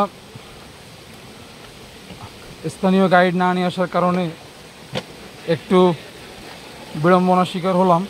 স্থানীয় গাইড না নিয়ে আসার কারণে একটু বিড়ম্বনার শিকার হলাম।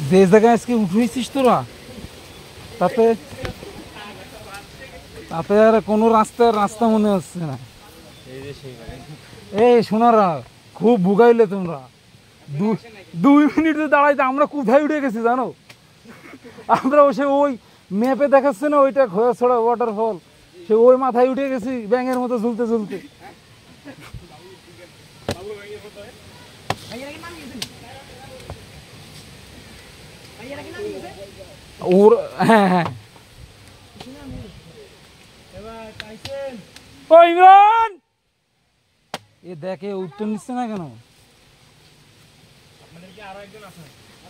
যে জায়গায় আজকে উঠেছিস তোরা, তাতে আর কোনো রাস্তা মনে হচ্ছে না। এই শোনারা খুব ভুগাইলে তোমরা, 2 মিনিট দাঁড়াইতে আমরা কোথায় উঠে গেছি জানো? আমরা সে ওই ম্যাপে দেখাচ্ছে না ওইটা খোয়াছড়া ওয়াটারফল, সে ওই মাথায় উঠে গেছি ব্যাঙের মতো ঝুলতে ঝুলতে। ওর হ্যাঁ হ্যাঁ, ও ইমরান এ দেখে উত্তর নিচ্ছে না কেন?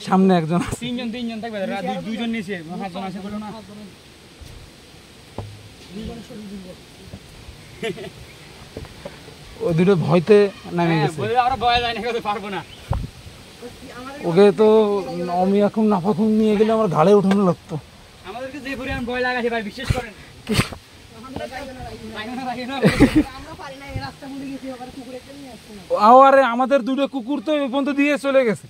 সামনে একজন, 3জন থাকবে, 2জন নিচে, 5জন আছে বলো না। ও দুটো ভয়তে নামে গেছে। আমরা ভয় যায় না, পারবো না। ওকে তো আমি এখন নাফাখুন নিয়ে গেলে আমার ঘাড়ে উঠানো লাগতো। আমাদেরকে যে পরিমাণ ভয় লাগাছে ভাই, বিশ্বাস করেন। আরে আমাদের 2টো কুকুর তো ওই পর্যন্ত দিয়ে চলে গেছে।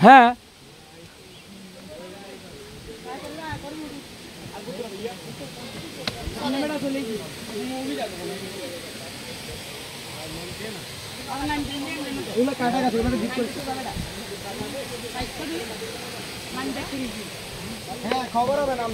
হ্যাঁ খবর হবে নাম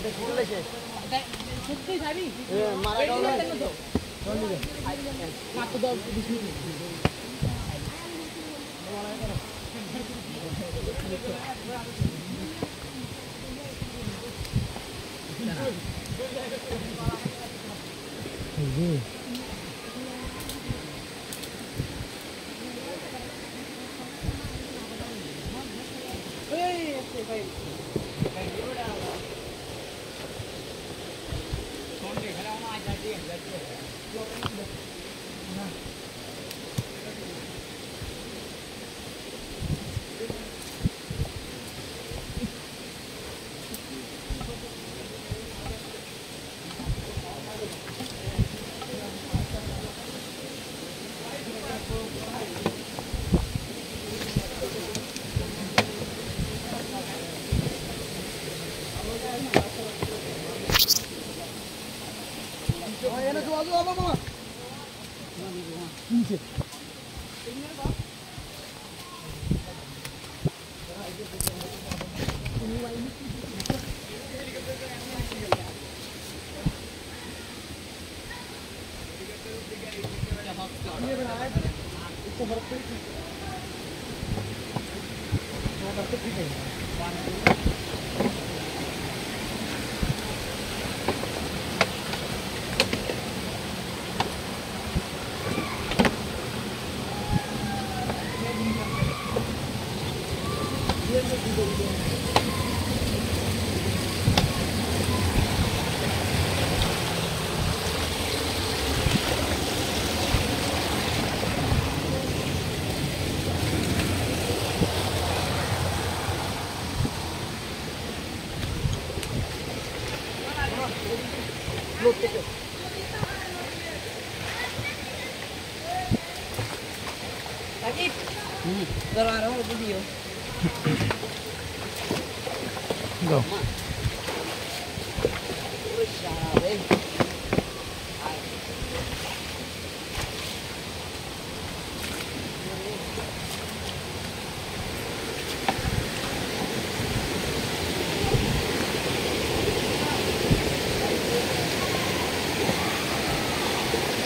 যাও।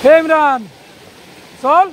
হে ইমরান চল।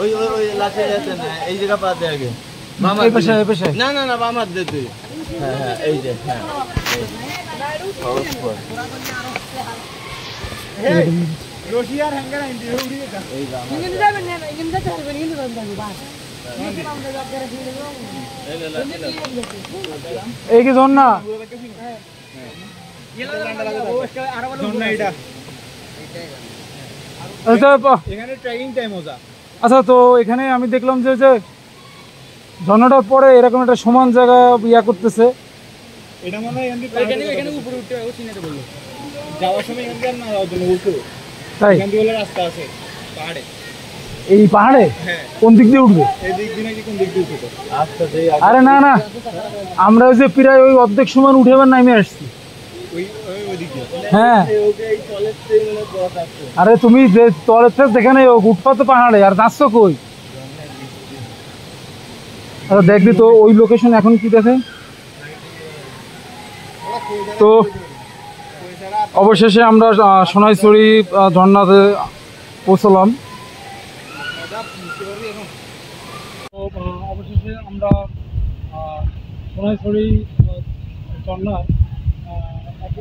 ওই ওই ওই লাঠি যাচ্ছে না, এই জায়গা পা দে আগে। এই পাশে এই পাশে না না না, বামার দে তুই। হ্যাঁ হ্যাঁ, এই যে হ্যাঁ রশিয়ার হ্যাঙ্গার আইন্দি উড়িয়ে দা। এই বামা ইংরেজি যাবেন না, ইংরেজি যাবেন, ইংরেজি যাবেন বাস। এই কি জন না এখানে ট্রেকিং টাইম মজা। আচ্ছা, তো এখানে আমি দেখলাম যে যে ঝর্ণাটার পরে এরকম একটা সমান জায়গা ইয়া করতেছে। এটা মনে হয় এখানে উপরে উঠতে হবে, চিনাতে বললো যাওয়ার সময় এখান থেকে না যাওয়ার জন্য উঠতে, তাই এখান থেকে বলে রাস্তা আছে পাহাড়ে। এই পাহাড়ে হ্যাঁ, কোন দিক দিয়ে উঠবে? এই দিক দিয়ে নাকি কোন দিক দিয়ে উঠতে? আচ্ছা যে আরে না না, আমরা ওই যে প্রায় ওই অর্ধেক সময় উঠে এবার নামে আসছি। ওই ওই ওই দিক দিয়ে। হ্যাঁ, ওকে এই কলেজ থেকে মনে পথ আছে। আরে তুমি যে তলের থেকে যেখানে উঠবা তো পাহাড়ে, আর যাচ্ছ কই? আরে দেখবি তো ওই লোকেশন এখন কি দেখে। তো অবশেষে আমরা সোনাইছড়ি ঝর্ণাতে পৌঁছলাম। অবশেষে আমরা সোনাইছড়ি ঝর্ণা,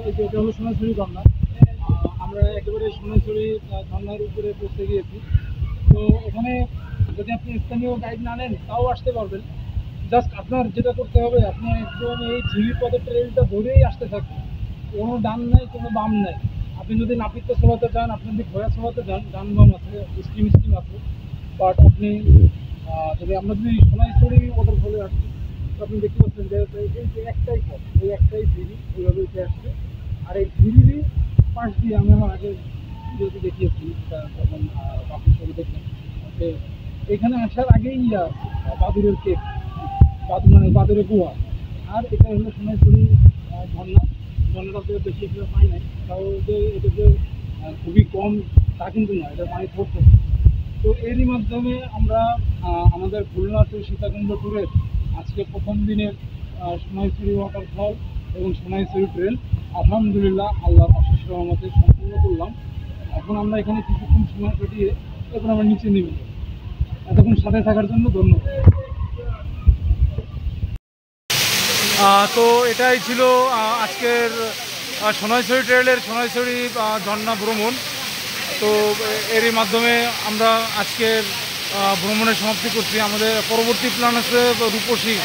এটা হলো সোনাইছড়ি ঝর্ণা। আমরা একেবারে সোনাইছড়ি ঝর্ণার উপরে পৌঁছে গিয়েছি। তো এখানে যদি আপনি স্থানীয় গাইড না নেন তাও আসতে পারবেন। জাস্ট আপনার যেটা করতে হবে, আপনি একদম এই ঝিলিপথের ট্রেলটা ধরেই আসতে থাকবেন। কোনো ডান নাই, কোনো বাম নাই। আপনি যদি নাপিতটা চলাতে চান, আপনি যদি ঘোড়া চলাতে চান, ডান বাম আছে, স্কিম আছে। বাট আপনি যদি আমরা যদি সোনাইছড়ি ওয়াটারফলে আসছি, তো আপনি দেখতে পাচ্ছেন যে এই যে একটাই পথ, এই একটাই ফেরি এইভাবে উঠে আসছে। আর এই ফেরিরই পাশ দিয়ে আমি আমার আগে যদি দেখিয়েছি, তখন আপনি ছবি দেখবেন যে এখানে আসার আগেই বাদুরের কেক, মানে বাদুরের গুহা। আর এটা হলো সোনাইছড়ি ঝর্ণাটাতে বেশি একটা পাই নাই, তাও যে এটা যে খুবই কম তা কিন্তু নয়, এটা পানি পড়ছে। তো এরই মাধ্যমে আমরা আমাদের খুলনা টু সীতাকুণ্ড ট্যুরের আজকে প্রথম দিনের সোনাইছড়ি ওয়াটারফল এবং সোনাইছড়ি ট্রেল আলহামদুলিল্লাহ আল্লাহর অশেষ রহমতে সম্পূর্ণ করলাম। এখন আমরা এখানে কিছুক্ষণ সময় কাটিয়ে এখন আমরা নিচে নেমে যাব। এতক্ষণ সাথে থাকার জন্য ধন্যবাদ। তো এটাই ছিল আজকের সোনাইছড়ি ট্রেলের সোনাইছড়ি ঝর্ণা ভ্রমণ। তো এরই মাধ্যমে আমরা আজকের ভ্রমণের সমাপ্তি করছি। আমাদের পরবর্তী প্ল্যান আছে রূপসী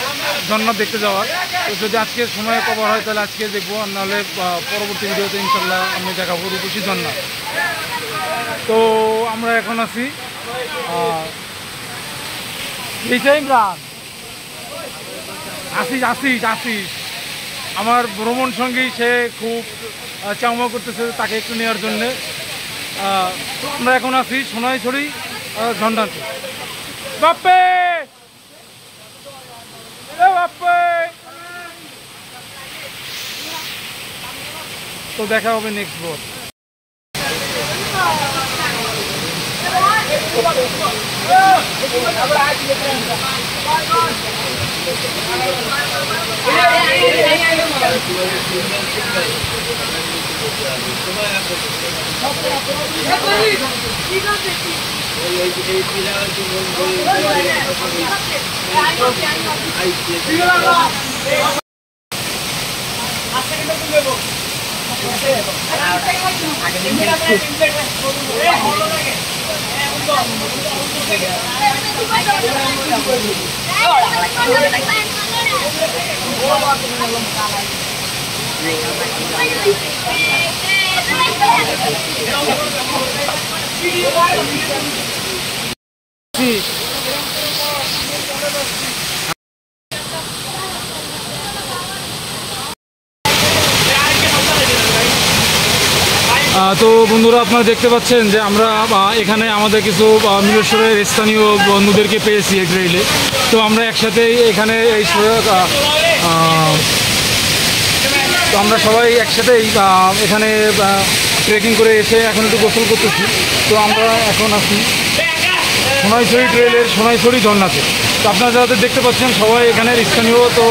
ঝর্ণা দেখতে যাওয়ার। তো যদি আজকে সময় কভার হয় তাহলে আজকে দেখবো, আর নাহলে পরবর্তী ভিডিওতে ইনশাল্লাহ আমি দেখাবো রূপসী ঝর্ণা। তো আমরা এখন আছি আসিস আমার ভ্রমণ সঙ্গী, সে খুব চাউমা করতেছে, তাকে একটু নেওয়ার জন্যে। আমরা এখন আছি সোনাইছড়ি ঝর্ণাতে। বাপ্পে বাপ্পে, তো দেখা হবে নেক্সট বার। তো বন্ধুরা, আপনারা দেখতে পাচ্ছেন যে আমরা এখানে আমাদের কিছু মিরেশ্বরের স্থানীয় বন্ধুদেরকে পেয়েছি এই ট্রেইলে। তো আমরা একসাথে এখানে এই তো আমরা সবাই একসাথেই এখানে ট্রেকিং করে এসে এখন একটু গোসল করতেছি। তো আমরা এখন আছি সোনাইছড়ি ট্রেলের সোনাইছড়ি ঝর্ণাতে। তো আপনারা যারা দেখতে পাচ্ছেন সবাই এখানের স্থানীয়। তো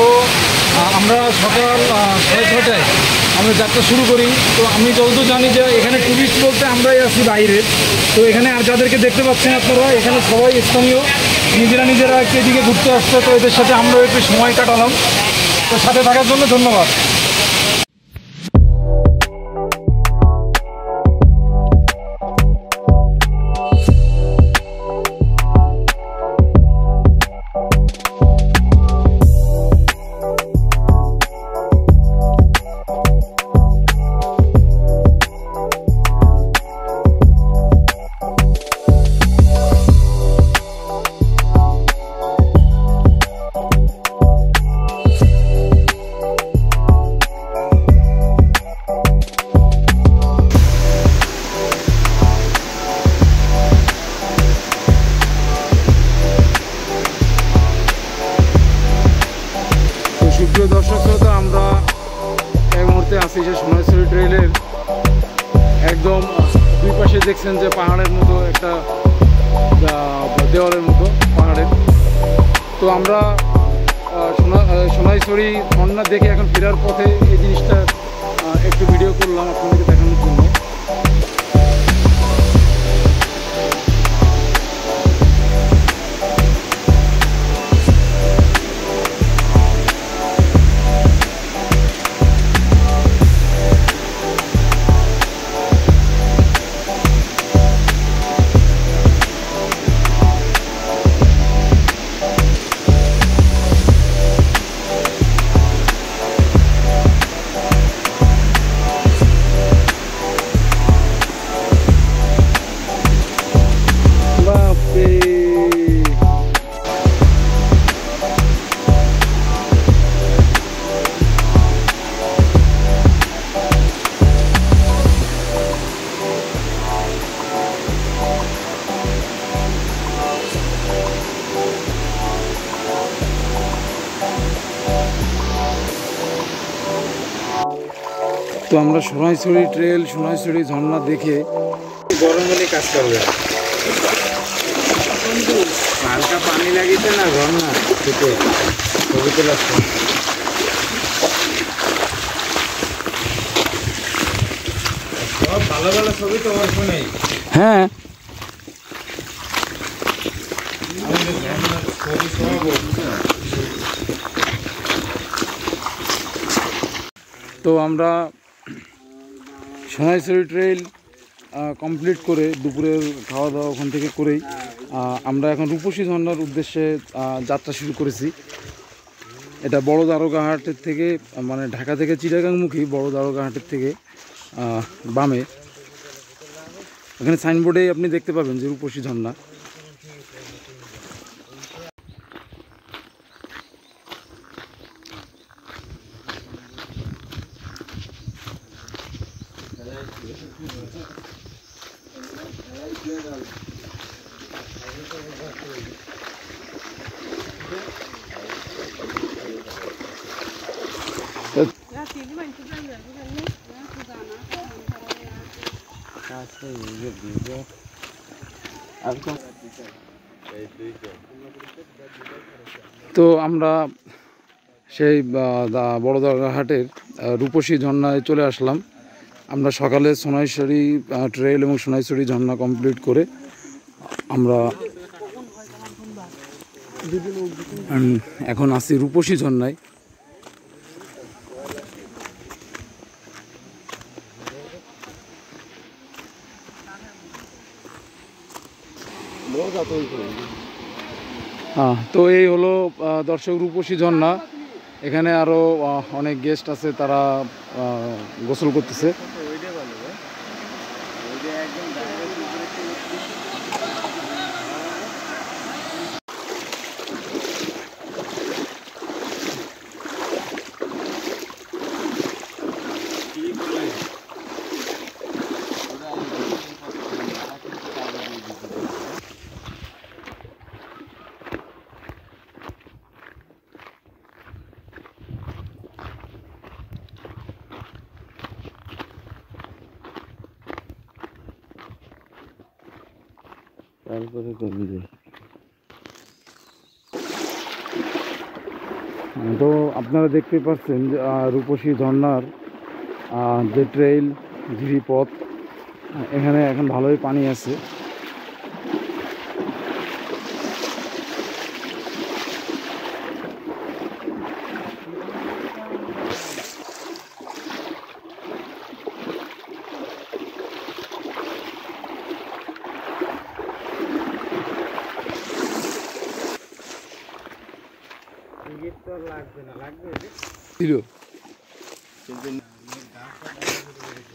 আমরা সকাল 6:30টায় আমরা যাত্রা শুরু করি। তো আমি যতদূর জানি যে এখানে টুরিস্ট বলতে আমরাই আছি বাইরের। তো এখানে আর যাদেরকে দেখতে পাচ্ছেন আপনারা, এখানে সবাই স্থানীয়, নিজেরা একটু এদিকে ঘুরতে আসছে। তো এদের সাথে আমরাও একটু সময় কাটালাম। তো সাথে থাকার জন্য ধন্যবাদ। সুপ্রিয় দর্শক শ্রোতা, আমরা এই মুহূর্তে আছি যে সোনাইছড়ি ট্রেইলের একদম দুই পাশে দেখছেন যে পাহাড়ের মতো একটা দেওয়ালের মতো পাহাড়ের। তো আমরা সোনাইছড়ি ঝর্ণা দেখে এখন ফেরার পথে এই জিনিসটা একটু ভিডিও করলাম আপনাদেরকে দেখানোর জন্য। তো আমরা সোনাইছড়ি ট্রেল, সোনাইছড়ি ঝর্ণা দেখে গরম হলে কাজ করবে না। হালকা পানি লাগিয়েছে না ঝর্ণা থেকে ছবি তোলা ভালো ভালো ছবি তো আমার ফোনে। হ্যাঁ তো আমরা সোনাইছড়ি ট্রেল কমপ্লিট করে দুপুরের খাওয়া দাওয়া ওখান থেকে করেই আমরা এখন রূপসী ঝর্ণার উদ্দেশ্যে যাত্রা শুরু করেছি। এটা বড় দ্বারকাহাটের থেকে, মানে ঢাকা থেকে চিটাগাংমুখী বড় দ্বারকাহাটের থেকে বামে। এখানে সাইনবোর্ডে আপনি দেখতে পাবেন যে রূপসী ঝর্ণা। তো আমরা সেই বড় দ্বারকাহাটের রূপসী ঝর্ণায় চলে আসলাম। আমরা সকালে সোনাইছড়ি ট্রেল এবং সোনাইছড়ি ঝর্ণা কমপ্লিট করে আমরা এখন আসি রূপসী ঝর্ণায়। তো এই হলো দর্শক রূপসী ঝর্ণা। এখানে আরো অনেক গেস্ট আছে, তারা গোসল করতেছে। তারপরে করবে। তো আপনারা দেখতে পাচ্ছেন যে রূপসী ঝর্ণার যে ট্রেইল ঝিরিপথ, এখানে এখন ভালোই পানি আছে।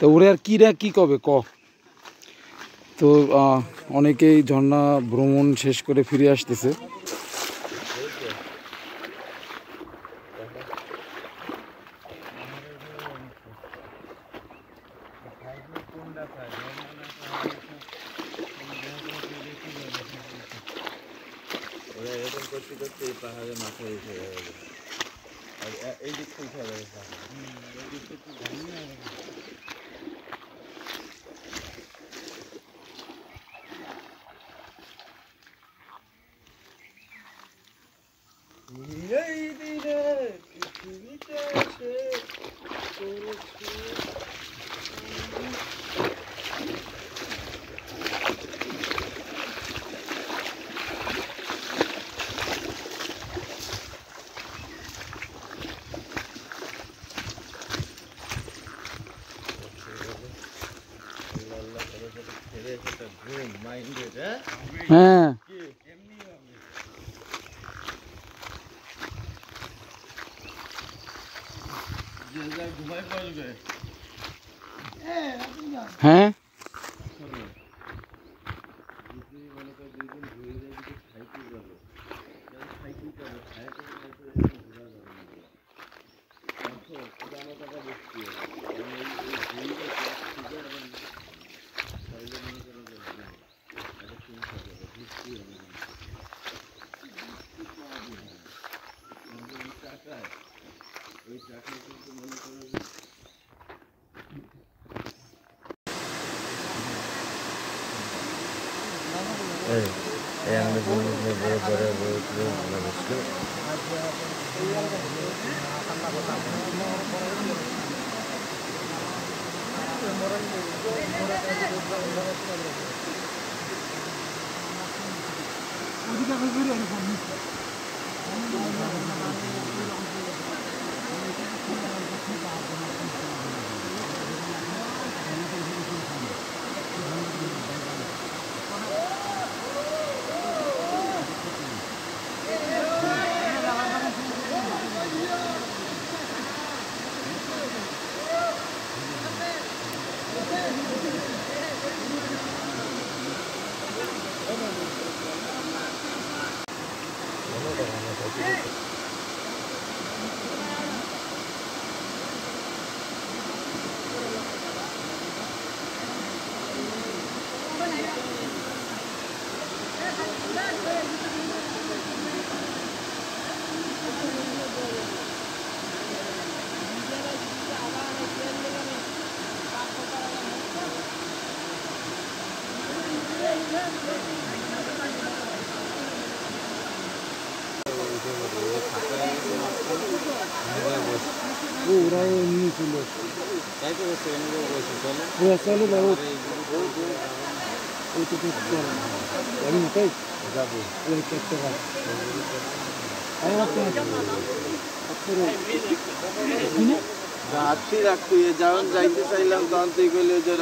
তো ওরে আর কি কবে ক। তো অনেকেই ঝর্ণা ভ্রমণ শেষ করে ফিরে আসতেছে। ওরা এরকম করতে করতে এই পাহাড়ে মাথায় এসে যাবে। আর এই দিক থেকে উঠে যাবে পাহাড়। এই দিক থেকে ভাঙিয়ে এই দিনে পৃথিবীতে এসে করেছি। হ্যাঁ ঘুমাই পড়বে। হ্যাঁ ওরা এমনি ছিল, তাই তো বলছে এমনি বলছে চলো ওরা চলো যাবো ওইটুকু চল যাবি না তাই যাবো ওই একটা বার রাত্রি রাখতো যখন যাইতে চাইলাম তখন তুই কইলে যে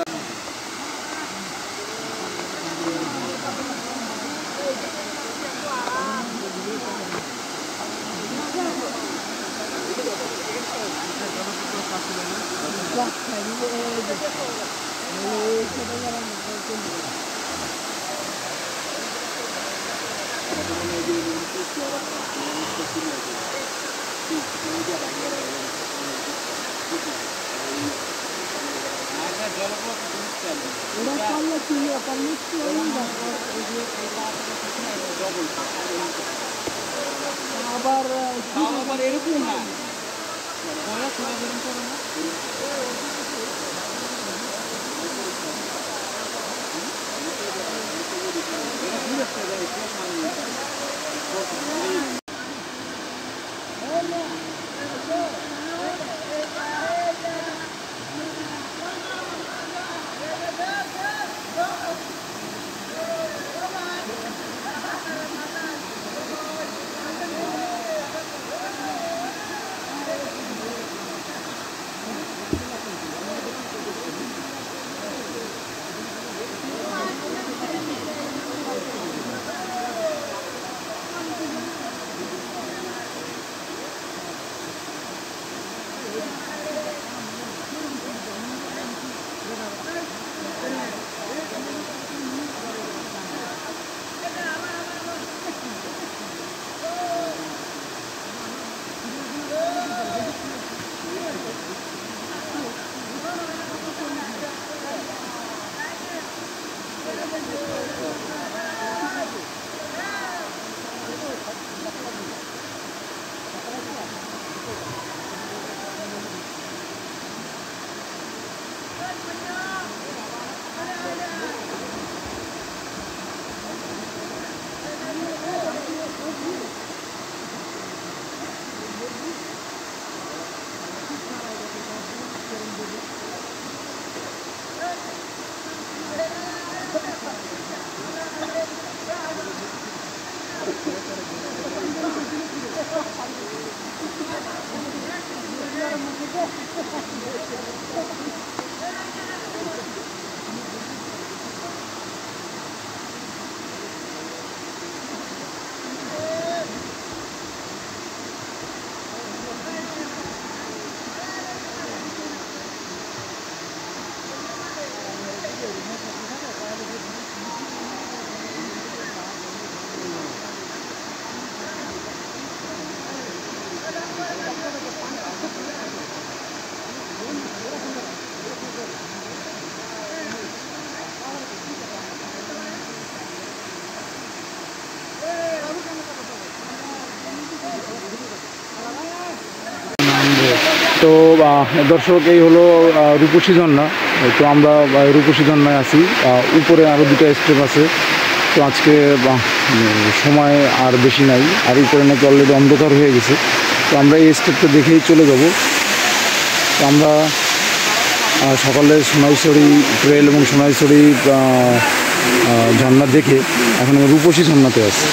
আবার এরকম না তো দর্শক এই হলো রূপসী ঝর্ণা। তো আমরা রূপসী ঝর্ণায় আছি, উপরে আরও দুটো স্টেপ আছে। তো আজকে সময় আর বেশি নাই, আর উপরে নাকি অলরেডি অন্ধকার হয়ে গেছে। তো আমরা এই স্টেপটা দেখেই চলে যাব। তো আমরা সকালে সোনাইছড়ি ট্রেল এবং সোনাইছড়ি ঝর্ণা দেখে এখন রূপসী ঝর্ণাতে আছি।